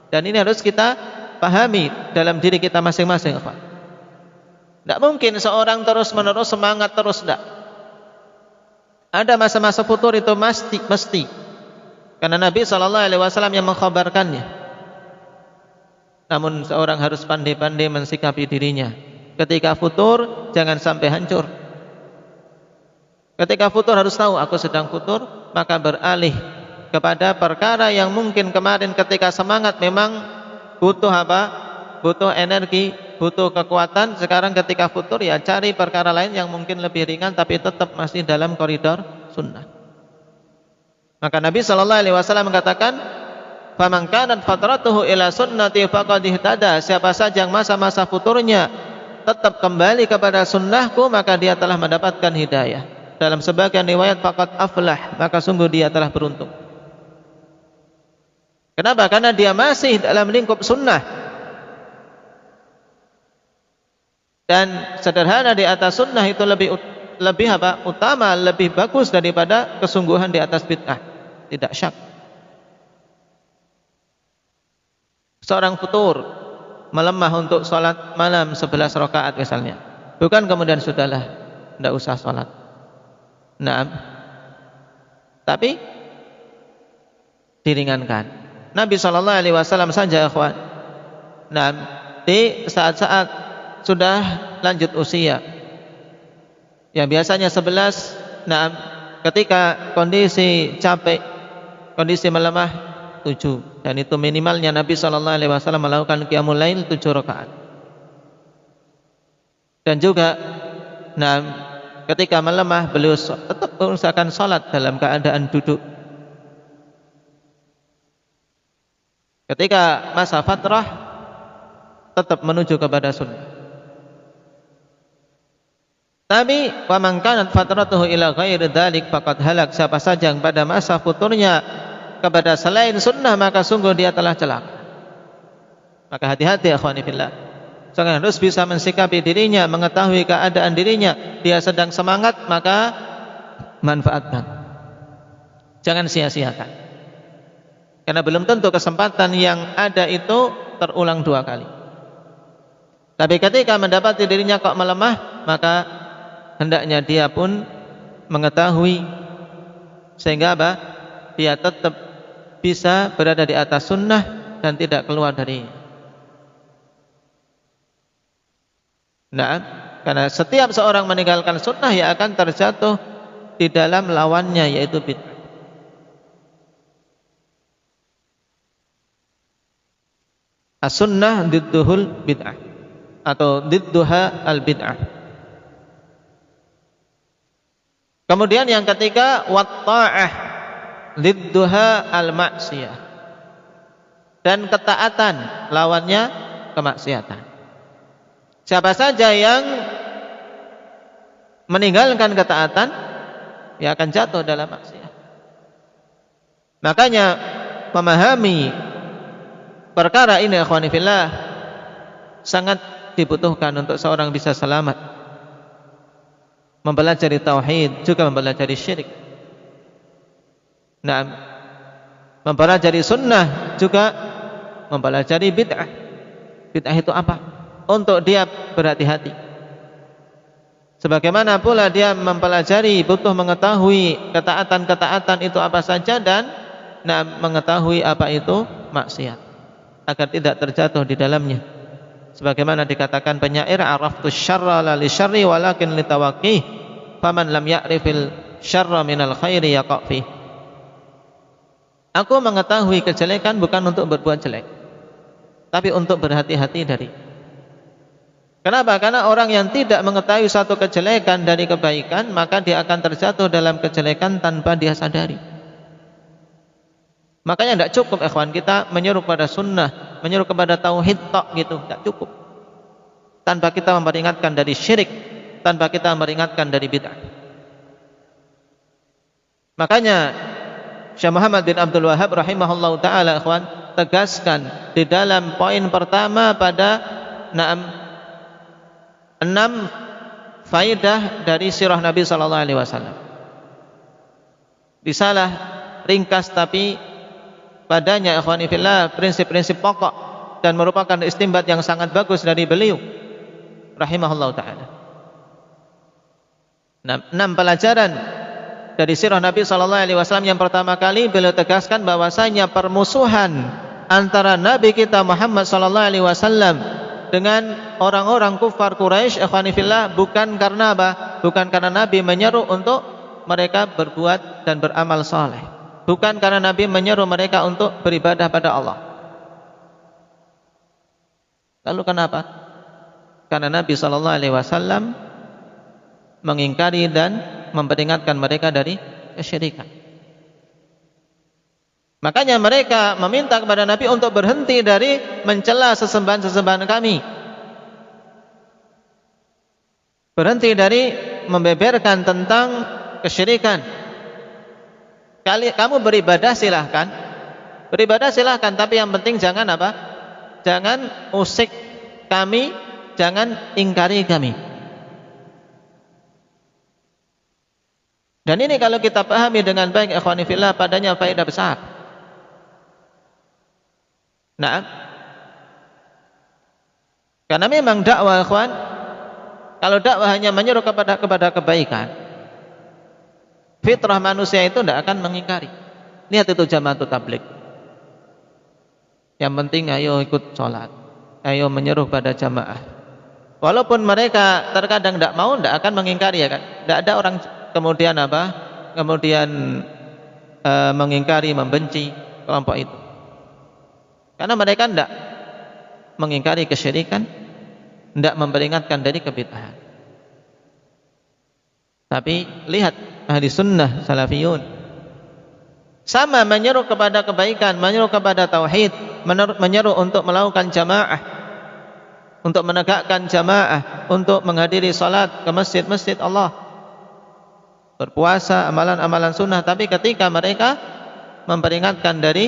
Speaker 2: Dan ini harus kita pahami dalam diri kita masing-masing. Tidak mungkin seorang terus-menerus semangat terus, tidak. Ada masa-masa futur itu mesti. Karena Nabi SAW yang mengkhabarkannya. Namun seorang harus pandai-pandai mensikapi dirinya. Ketika futur, jangan sampai hancur. Ketika futur harus tahu, aku sedang futur, maka beralih kepada perkara yang mungkin kemarin ketika semangat memang butuh apa? Butuh energi, butuh kekuatan. Sekarang ketika futur, ya cari perkara lain yang mungkin lebih ringan tapi tetap masih dalam koridor sunnah. Maka Nabi SAW mengatakan, faman kanat fatratuhu ila sunnati faqad ihtada, siapa saja yang masa-masa futurnya tetap kembali kepada sunnahku maka dia telah mendapatkan hidayah. Dalam sebagian riwayat faqad aflah, maka sungguh dia telah beruntung. Kenapa? Karena dia masih dalam lingkup sunnah. Dan sederhana di atas sunnah itu lebih apa? Utama, lebih bagus daripada kesungguhan di atas bid'ah. Tidak syak. Seorang futur melemah untuk sholat malam 11 rakaat misalnya, bukan kemudian sudahlah, tidak usah sholat. Nah, tapi diringankan. Nabi SAW saja, ikhwan, nah, di saat-saat sudah lanjut usia, yang biasanya 11, nah, ketika kondisi capek, kondisi melemah, 7, dan itu minimalnya Nabi SAW melakukan qiyamul lail 7 rakaat. Dan juga nah, ketika melemah beliau tetap mengusahakan salat dalam keadaan duduk. Ketika masa fatrah tetap menuju kepada sunnah. Tapi wa man kanat fatratuhu ila ghairi dzalik faqad halak, siapa saja yang pada masa futurnya kepada selain sunnah maka sungguh dia telah celaka. Maka hati-hati akhwani fillah. Seorang harus bisa mensikapi dirinya, mengetahui keadaan dirinya. Dia sedang semangat maka manfaatkan. Jangan sia-siakan. Karena belum tentu kesempatan yang ada itu terulang 2 kali. Tapi ketika mendapati dirinya kok melemah, maka hendaknya dia pun mengetahui sehingga apa? Dia tetap bisa berada di atas sunnah dan tidak keluar dari. Nah, karena setiap seorang meninggalkan sunnah ya akan terjatuh di dalam lawannya yaitu bid'ah. As-sunnah didduhul bid'ah atau didduha al-bid'ah. Kemudian yang ketiga, wat-ta'ah didduha al-ma'siyah. Dan ketaatan lawannya kemaksiatan. Siapa saja yang meninggalkan ketaatan, ia akan jatuh dalam maksiat. Makanya memahami perkara ini, ikhwani fillah, sangat dibutuhkan untuk seorang bisa selamat. Mempelajari tauhid, juga mempelajari syirik. Nah, mempelajari sunnah, juga mempelajari bid'ah. Bid'ah itu apa? Untuk dia berhati-hati. Sebagaimana pula dia mempelajari, butuh mengetahui ketaatan-ketaatan itu apa saja, dan mengetahui apa itu maksiat, agar tidak terjatuh di dalamnya. Sebagaimana dikatakan penyair, araftu syarra la li syarri walakin li tawaqqih, faman lam ya'rifil syarra minal khairi yaqa' fi. Aku mengetahui kejelekan bukan untuk berbuat jelek, tapi untuk berhati-hati dari. Kenapa? Karena orang yang tidak mengetahui satu kejelekan dari kebaikan, maka dia akan terjatuh dalam kejelekan tanpa dia sadari. Makanya tidak cukup ikhwan kita menyuruh kepada sunnah, menyuruh kepada tauhid tok gitu, tidak cukup. Tanpa kita memperingatkan dari syirik, tanpa kita memperingatkan dari bid'ah. Makanya Syekh Muhammad bin Abdul Wahhab rahimahullahu taala ikhwan tegaskan di dalam poin pertama pada 6 faedah dari sirah Nabi sallallahu alaihi wasallam. Risalah ringkas tapi padanya ikhwani fillah prinsip-prinsip pokok dan merupakan istinbat yang sangat bagus dari beliau rahimahullahu taala. 6 pelajaran dari sirah Nabi sallallahu alaihi wasallam. Yang pertama kali beliau tegaskan bahwasanya permusuhan antara Nabi kita Muhammad sallallahu alaihi wasallam dengan orang-orang kufar Quraisy, ikhwani fillah, bukan karena apa? Bukan karena Nabi menyeru untuk mereka berbuat dan beramal saleh. Bukan karena Nabi menyeru mereka untuk beribadah pada Allah. Lalu kenapa? Karena Nabi sallallahu alaihi wasallam mengingkari dan memperingatkan mereka dari kesyirikan. Makanya mereka meminta kepada Nabi untuk berhenti dari mencela sesembahan-sesembahan kami. Berhenti dari membeberkan tentang kesyirikan. Kamu beribadah silahkan. Beribadah silahkan, tapi yang penting jangan apa? Jangan usik kami, jangan ingkari kami. Dan ini kalau kita pahami dengan baik ikhwani fillah, padanya faedah besar. Nah, karena memang dakwah ikhwan, kalau dakwah hanya menyeru kepada kebaikan, fitrah manusia itu tidak akan mengingkari. Lihat itu jamaah tabligh. Yang penting ayo ikut sholat, ayo menyeru pada jamaah. Walaupun mereka terkadang tidak mau, tidak akan mengingkari, ya kan? Tidak ada orang kemudian apa? Kemudian mengingkari, membenci kelompok itu. Karena mereka tidak mengingkari kesyirikan, tidak memperingatkan dari kebid'ahan. Tapi lihat ahli sunnah salafiyun, sama menyeru kepada kebaikan, menyeru kepada tauhid, menyeru untuk melakukan jamaah, untuk menegakkan jamaah, untuk menghadiri salat ke masjid-masjid Allah, berpuasa, amalan-amalan sunnah. Tapi ketika mereka memperingatkan dari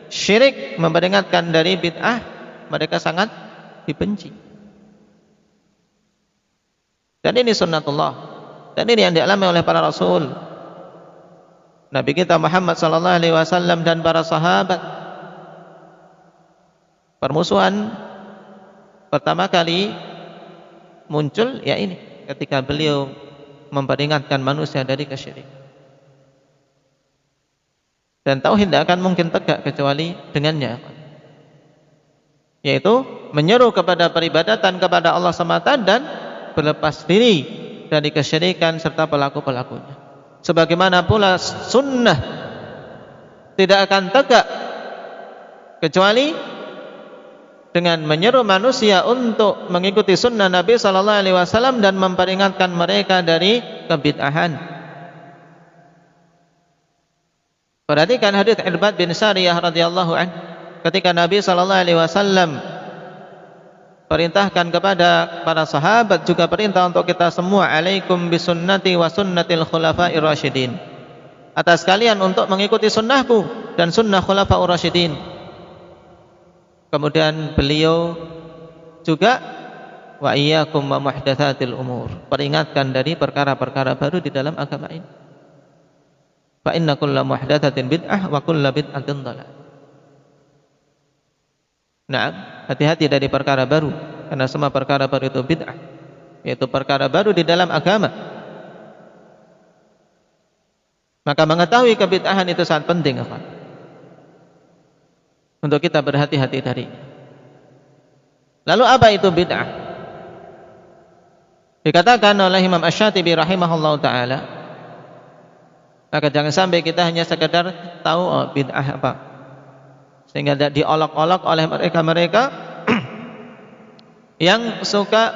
Speaker 2: syirik, memperingatkan dari bid'ah, mereka sangat dibenci. Dan ini sunnatullah, dan ini yang dialami oleh para rasul, Nabi kita Muhammad sallallahu alaihi wasallam dan para sahabat. Permusuhan pertama kali muncul ya ini, ketika beliau memperingatkan manusia dari kesyirikan. Dan tauhid tidak akan mungkin tegak kecuali dengannya, yaitu menyeru kepada peribadatan kepada Allah semata dan berlepas diri dari kesyirikan serta pelaku-pelakunya. Sebagaimana pula sunnah tidak akan tegak kecuali dengan menyeru manusia untuk mengikuti sunnah Nabi sallallahu alaihi wasallam dan memperingatkan mereka dari kebid'ahan. Perhatikan hadits Irbad bin Sariyah radhiyallahu anhu ketika Nabi sallallahu alaihi wasallam perintahkan kepada para sahabat, juga perintah untuk kita semua, alaikum bisunnati wa sunnatil khulafa'ir rasyidin, atas kalian untuk mengikuti sunnahku dan sunnah khulafa'ur rasyidin. Kemudian beliau juga wa iyyakum wa muhdatsatil umur, peringatkan dari perkara-perkara baru di dalam agama ini. Fa inna kulla muhdatsatin bid'ah wa kulla bid'atin dhalalah. Nah, hati-hati dari perkara baru, karena semua perkara baru itu bid'ah, yaitu perkara baru di dalam agama. Maka mengetahui kebid'ahan itu sangat penting, untuk kita berhati-hati dari. Lalu apa itu bid'ah? Dikatakan oleh Imam Asy-Syatibi rahimahullahu taala, maka jangan sampai kita hanya sekedar tahu bid'ah apa, sehingga diolok-olok oleh mereka-mereka yang suka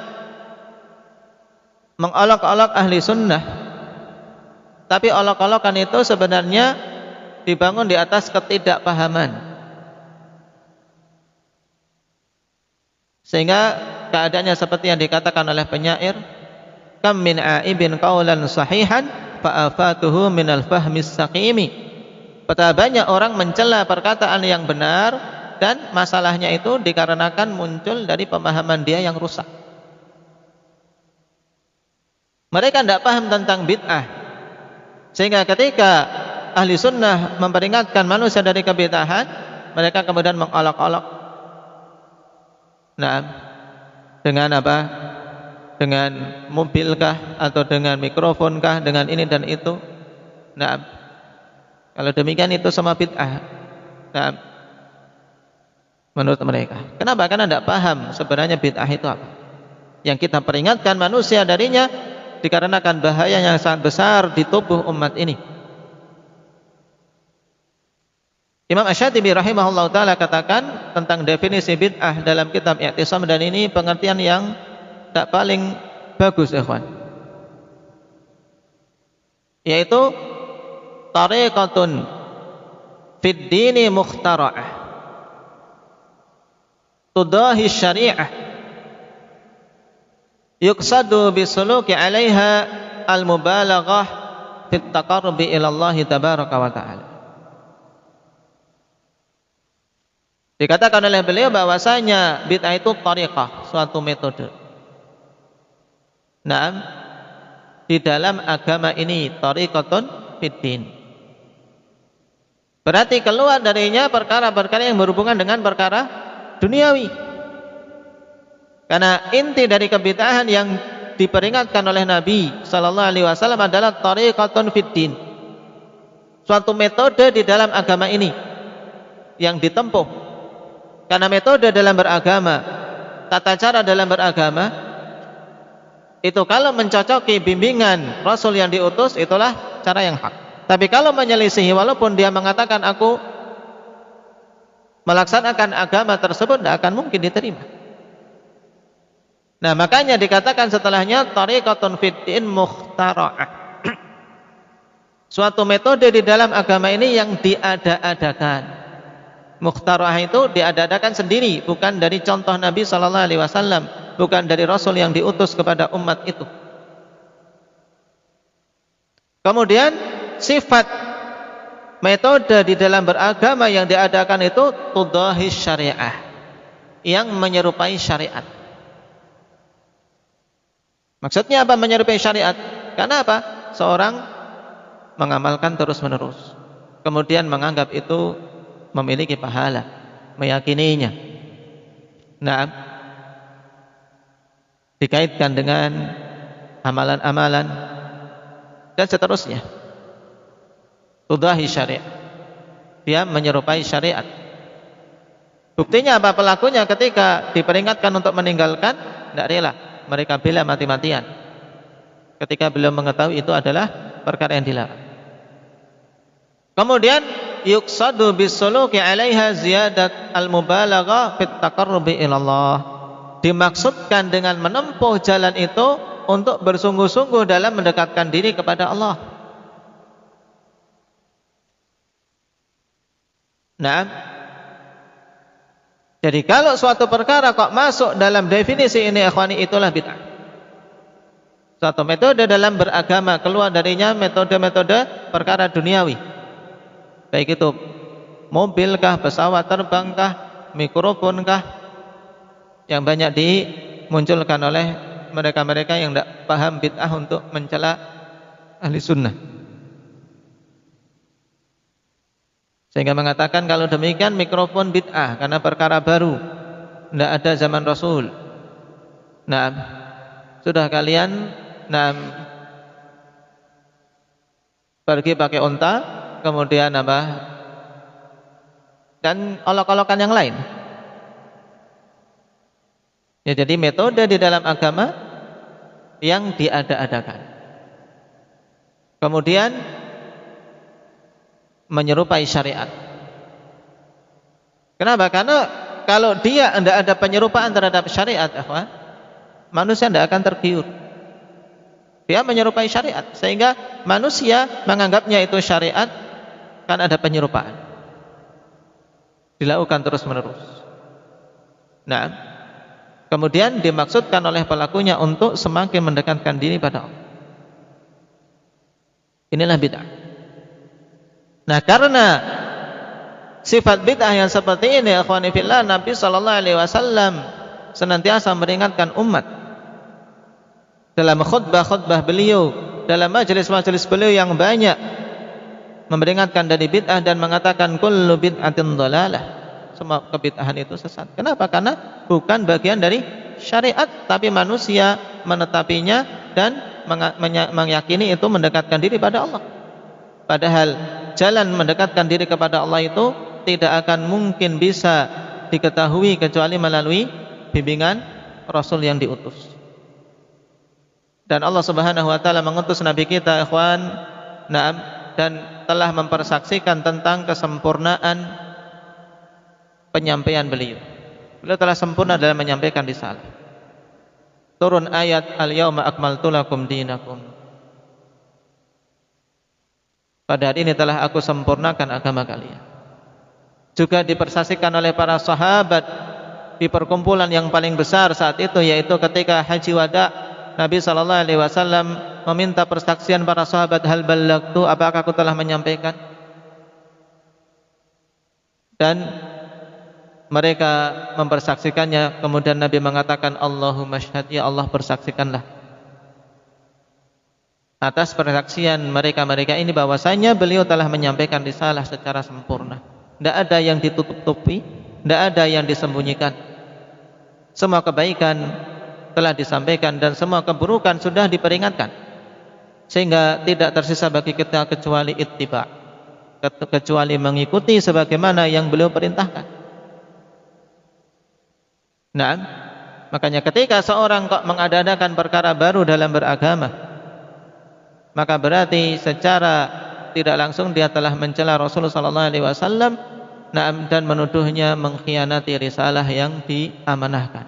Speaker 2: mengolok-olok ahli sunnah. Tapi olok-olokan itu sebenarnya dibangun di atas ketidakpahaman, sehingga keadaannya seperti yang dikatakan oleh penyair, kam min aibin qaulan sahihan fa afatuhu minal fahmis saqimi. Betapa banyak orang mencela perkataan yang benar dan masalahnya itu dikarenakan muncul dari pemahaman dia yang rusak. Mereka tidak paham tentang bid'ah, sehingga ketika ahli sunnah memperingatkan manusia dari kebid'ahan, mereka kemudian mengolok-olok. Nah, dengan apa? Dengan mobilkah, atau dengan mikrofonkah, dengan ini dan itu. Nah, kalau demikian itu semua bid'ah. Nah, menurut mereka. Kenapa? Karena tidak paham sebenarnya bid'ah itu apa. Yang kita peringatkan manusia darinya dikarenakan bahaya yang sangat besar di tubuh umat ini. Imam Asy-Syatibi rahimahullah ta'ala katakan tentang definisi bid'ah dalam kitab I'tisam, dan ini pengertian yang tak paling bagus, ikhwan, yaitu tariqatun fid dini mukhtara'ah tudahi syari'ah yuqsadu bisuluki 'alaiha al-mubalaghah fit taqarrubi ila Allah tabaraka wa ta'ala. Dikatakan oleh beliau bahwasanya bid'ah itu tariqah, suatu metode. Nah, di dalam agama ini tariqatun fiddin, berarti keluar darinya perkara-perkara yang berhubungan dengan perkara duniawi. Karena inti dari kebid'ahan yang diperingatkan oleh Nabi sallallahu alaihi wasallam adalah tariqatun fiddin, suatu metode di dalam agama ini yang ditempuh. Karena metode dalam beragama, tata cara dalam beragama itu kalau mencocoki bimbingan Rasul yang diutus, itulah cara yang hak. Tapi kalau menyelisihi, walaupun dia mengatakan aku melaksanakan agama tersebut, tidak akan mungkin diterima. Nah, makanya dikatakan setelahnya tariqatun fiddin mukhtara'ah, suatu metode di dalam agama ini yang diada-adakan. Mukhtara'ah itu diada-adakan sendiri, bukan dari contoh Nabi sallallahu alaihi wasallam, bukan dari Rasul yang diutus kepada umat itu. Kemudian sifat metode di dalam beragama yang diadakan itu tudahi syariah, yang menyerupai syariat. Maksudnya apa menyerupai syariat? Karena apa? Seorang mengamalkan terus-menerus, kemudian menganggap itu memiliki pahala, meyakininya. Nah, dikaitkan dengan amalan-amalan dan seterusnya. Tudahi syariat, dia menyerupai syariat. Buktinya apa? Pelakunya ketika diperingatkan untuk meninggalkan, tidak rela, mereka bela mati-matian ketika beliau mengetahui itu adalah perkara yang dilarang. Kemudian yuqsadu bisuluki 'alaiha ziyadat al-mubalaghah fit taqarrubi ilallah. Dimaksudkan dengan menempuh jalan itu untuk bersungguh-sungguh dalam mendekatkan diri kepada Allah. Nah, jadi kalau suatu perkara kok masuk dalam definisi ini ikhwani, itulah bid'ah. Suatu metode dalam beragama keluar darinya metode-metode perkara duniawi. Baik itu mobilkah, pesawat terbangkah, mikrofonkah, yang banyak dimunculkan oleh mereka-mereka yang tidak paham bid'ah untuk mencela ahli sunnah. Sehingga mengatakan kalau demikian mikrofon bid'ah karena perkara baru, tidak ada zaman Rasul. Nah, sudah kalian pergi pakai unta, kemudian apa? Dan olok-olokan yang lain. Ya, jadi metode di dalam agama yang diada-adakan. Kemudian menyerupai syariat. Kenapa? Karena kalau dia tidak ada penyerupaan terhadap syariat, manusia tidak akan tergiur. Dia menyerupai syariat, sehingga manusia menganggapnya itu syariat karena ada penyerupaan. Dilakukan terus-menerus. Nah, kemudian dimaksudkan oleh pelakunya untuk semakin mendekatkan diri pada Allah. Inilah bid'ah. Nah, karena sifat bid'ah yang seperti ini, ikhwani fillah, Nabi SAW senantiasa meringatkan umat dalam khutbah-khutbah beliau, dalam majelis-majelis beliau yang banyak, memperingatkan dari bid'ah dan mengatakan kullu bid'atin dhalalah. Semua kebid'ahan itu sesat. Kenapa? Karena bukan bagian dari syariat, tapi manusia menetapinya dan meyakini itu mendekatkan diri pada Allah. Padahal jalan mendekatkan diri kepada Allah itu tidak akan mungkin bisa diketahui kecuali melalui bimbingan Rasul yang diutus. Dan Allah Subhanahu wa taala mengutus nabi kita, ikhwan, dan telah mempersaksikan tentang kesempurnaan penyampaian beliau. Beliau telah sempurna dalam menyampaikan risalah. Turun ayat al-yauma akmaltu lakum dinakum. Pada hari ini telah aku sempurnakan agama kalian. Juga dipersaksikan oleh para sahabat di perkumpulan yang paling besar saat itu, yaitu ketika haji wada. Nabi SAW meminta persaksian para sahabat, hal ballagtu, apakah aku telah menyampaikan? Dan mereka mempersaksikannya. Kemudian Nabi mengatakan, Allahumma syhad, ya Allah persaksikanlah atas persaksian mereka-mereka ini bahwasanya beliau telah menyampaikan risalah secara sempurna. Tidak ada yang ditutup-tutupi, tidak ada yang disembunyikan. Semua kebaikan telah disampaikan dan semua keburukan sudah diperingatkan, sehingga tidak tersisa bagi kita kecuali ittiba, kecuali mengikuti sebagaimana yang beliau perintahkan. Nah, makanya ketika seorang kok mengadakan perkara baru dalam beragama, maka berarti secara tidak langsung dia telah mencela Rasulullah SAW, dan menuduhnya mengkhianati risalah yang diamanahkan.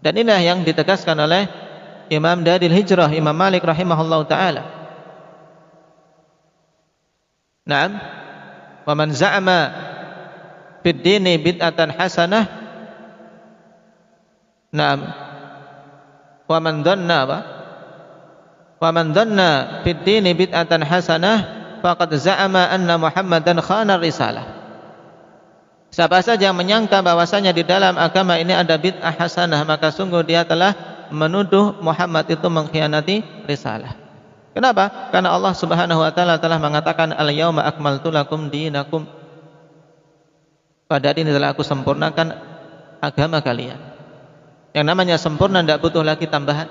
Speaker 2: Dan inilah yang ditegaskan oleh Imam Daril Hijrah, Imam Malik rahimahullah ta'ala. Naam, wa man za'ama fid dini bid'atan hasanah. Naam, wa man dhanna fid dini bid'atan hasanah faqad za'ama anna Muhammadan khana risalah. Siapa saja yang menyangka bahwasanya di dalam agama ini ada bid'ah hasanah, maka sungguh dia telah menuduh Muhammad itu mengkhianati risalah. Kenapa? Karena Allah Subhanahu wa taala telah mengatakan al-yauma akmaltu lakum dinakum. Pada hari ini telah aku sempurnakan agama kalian. Yang namanya sempurna tidak butuh lagi tambahan.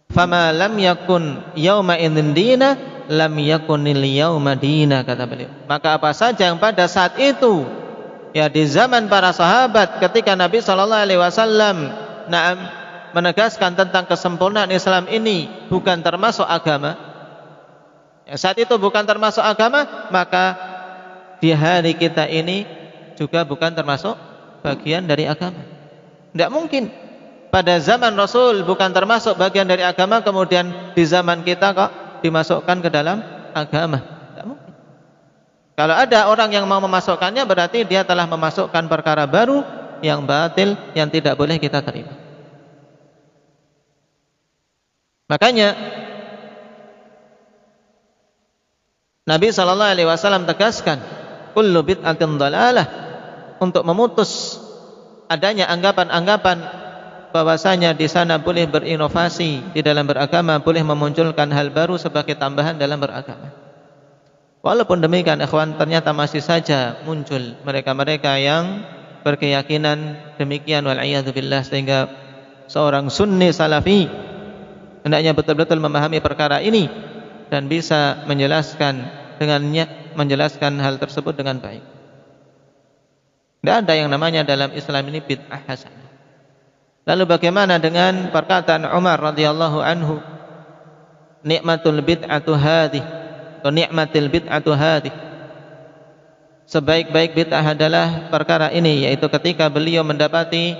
Speaker 2: Fama lam yakun yauma idzin dina lam yakunil yauma dina, kata beliau. Maka apa saja yang pada saat itu, ya di zaman para sahabat ketika Nabi SAW menegaskan tentang kesempurnaan Islam ini bukan termasuk agama, ya, saat itu bukan termasuk agama, maka di hari kita ini juga bukan termasuk bagian dari agama. Tidak mungkin pada zaman Rasul bukan termasuk bagian dari agama, kemudian di zaman kita kok dimasukkan ke dalam agama. Tidak mungkin. Kalau ada orang yang mau memasukkannya, berarti dia telah memasukkan perkara baru yang batil, yang tidak boleh kita terima. Makanya Nabi SAW tegaskan kullu bid'atin dhalalah, untuk memutus adanya anggapan-anggapan bahwasanya di sana boleh berinovasi di dalam beragama, boleh memunculkan hal baru sebagai tambahan dalam beragama. Walaupun demikian ikhwan, ternyata masih saja muncul mereka-mereka yang berkeyakinan demikian, wal-iyadzu billah, sehingga seorang sunni salafi hendaknya betul-betul memahami perkara ini dan bisa menjelaskan hal tersebut dengan baik. Tidak ada yang namanya dalam Islam ini bid'ah hasanah. Lalu bagaimana dengan perkataan Umar radhiyallahu anhu, nikmatul bid'atu hadhihi, atau nikmatil bid'atu hadhihi, sebaik-baik bid'ah adalah perkara ini, yaitu ketika beliau mendapati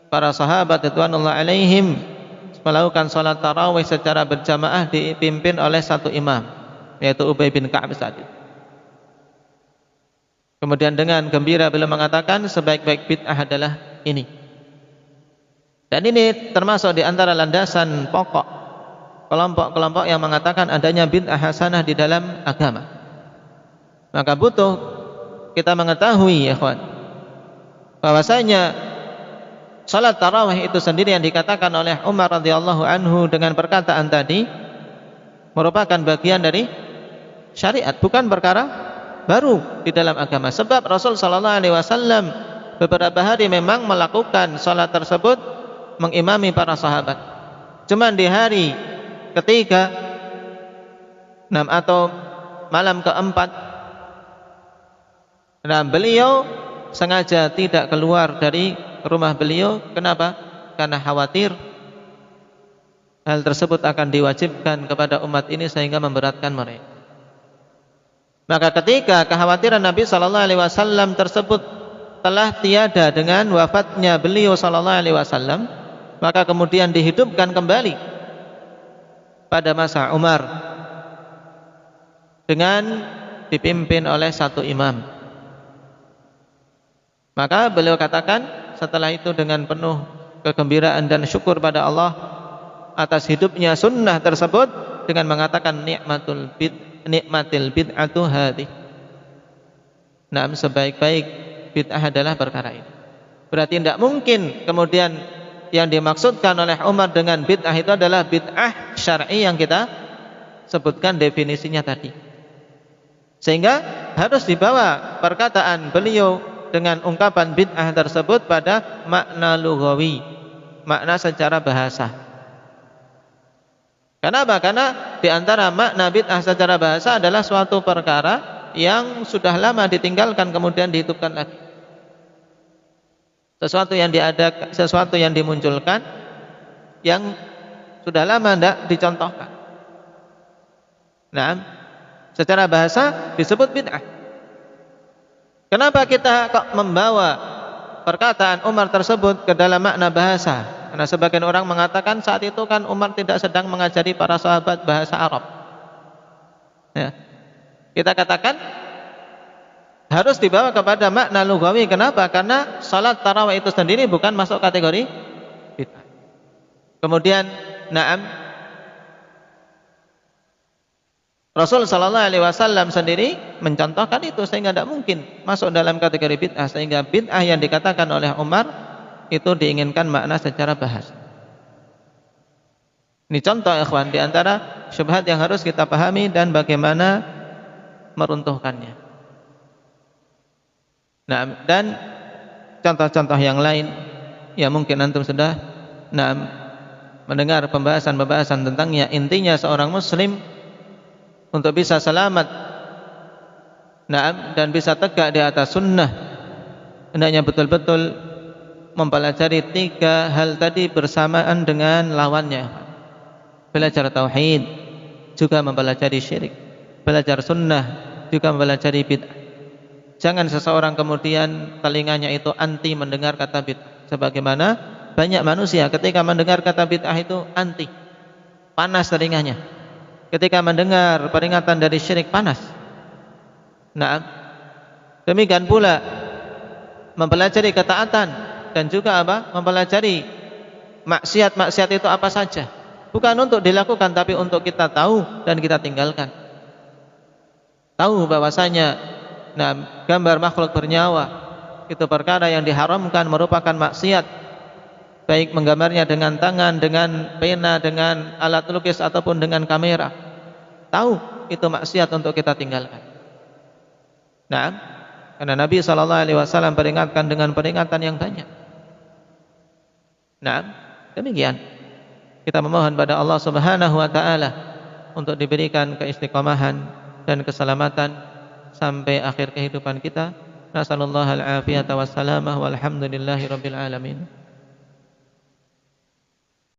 Speaker 2: para sahabat radhiyallahu alaihim melakukan salat tarawih secara berjamaah dipimpin oleh satu imam, yaitu Ubay bin Ka'ab saat itu. Kemudian dengan gembira beliau mengatakan sebaik-baik bid'ah adalah ini. Dan ini termasuk di antara landasan pokok kelompok-kelompok yang mengatakan adanya bid'ah hasanah di dalam agama. Maka butuh kita mengetahui ya kawan, bahwasanya salat tarawih itu sendiri yang dikatakan oleh Umar radhiyallahu anhu dengan perkataan tadi merupakan bagian dari syariat, bukan perkara baru di dalam agama. Sebab Rasul sallallahu alaihi wasallam beberapa hari memang melakukan salat tersebut mengimami para sahabat. Cuman di hari ketiga, atau malam keempat, beliau sengaja tidak keluar dari rumah beliau. Kenapa? Karena khawatir hal tersebut akan diwajibkan kepada umat ini sehingga memberatkan mereka. Maka ketika kekhawatiran Nabi sallallahu alaihi wasallam tersebut telah tiada dengan wafatnya beliau sallallahu alaihi wasallam, maka kemudian dihidupkan kembali pada masa Umar dengan dipimpin oleh satu imam. Maka beliau katakan setelah itu dengan penuh kegembiraan dan syukur pada Allah atas hidupnya sunnah tersebut dengan mengatakan nikmatil bid'atu hadhihi. Sebaik-baik bid'ah adalah perkara ini. Berarti tidak mungkin kemudian yang dimaksudkan oleh Umar dengan bid'ah itu adalah bid'ah syar'i yang kita sebutkan definisinya tadi. Sehingga harus dibawa perkataan beliau dengan ungkapan bid'ah tersebut pada makna lughawi, makna secara bahasa. Kenapa? Karena di antara makna bid'ah secara bahasa adalah suatu perkara yang sudah lama ditinggalkan kemudian dihidupkan lagi. Sesuatu yang diadakan, sesuatu yang dimunculkan yang sudah lama tidak dicontohkan. Secara bahasa disebut bid'ah. Kenapa kita kok membawa perkataan Umar tersebut ke dalam makna bahasa? Karena sebagian orang mengatakan saat itu kan Umar tidak sedang mengajari para sahabat bahasa Arab. Ya. Kita katakan harus dibawa kepada makna lughawi. Kenapa? Karena salat tarawih itu sendiri bukan masuk kategori bid'ah. Kemudian, Rasul sallallahu alaihi wasallam sendiri mencontohkan itu sehingga tidak mungkin masuk dalam kategori bid'ah. Sehingga bid'ah yang dikatakan oleh Umar itu diinginkan makna secara bahasa. Ini contoh ikhwan di antara syubhat yang harus kita pahami dan bagaimana meruntuhkannya. Dan contoh-contoh yang lain ya mungkin antum sudah mendengar pembahasan tentangnya. Intinya seorang muslim untuk bisa selamat dan bisa tegak di atas sunnah hendaknya betul-betul mempelajari 3 hal tadi bersamaan dengan lawannya. Belajar tauhid, juga mempelajari syirik. Belajar sunnah, juga mempelajari bid'ah. Jangan seseorang kemudian telinganya itu anti mendengar kata bid'ah. Sebagaimana banyak manusia ketika mendengar kata bid'ah itu anti, panas telinganya. Ketika mendengar peringatan dari syirik, panas. Nah, demikian pula mempelajari ketaatan dan juga mempelajari maksiat-maksiat itu apa saja. Bukan untuk dilakukan, tapi untuk kita tahu dan kita tinggalkan. Tahu bahwasanya gambar makhluk bernyawa itu perkara yang diharamkan, merupakan maksiat. Baik menggambarnya dengan tangan, dengan pena, dengan alat lukis ataupun dengan kamera. Tahu itu maksiat untuk kita tinggalkan. Karena Nabi SAW peringatkan dengan peringatan yang banyak. Demikian. Kita memohon pada Allah Subhanahu wa taala untuk diberikan keistiqomahan dan keselamatan sampai akhir kehidupan kita. Nasallallahu al-afiyata wassalamah walhamdulillahi rabbil alamin.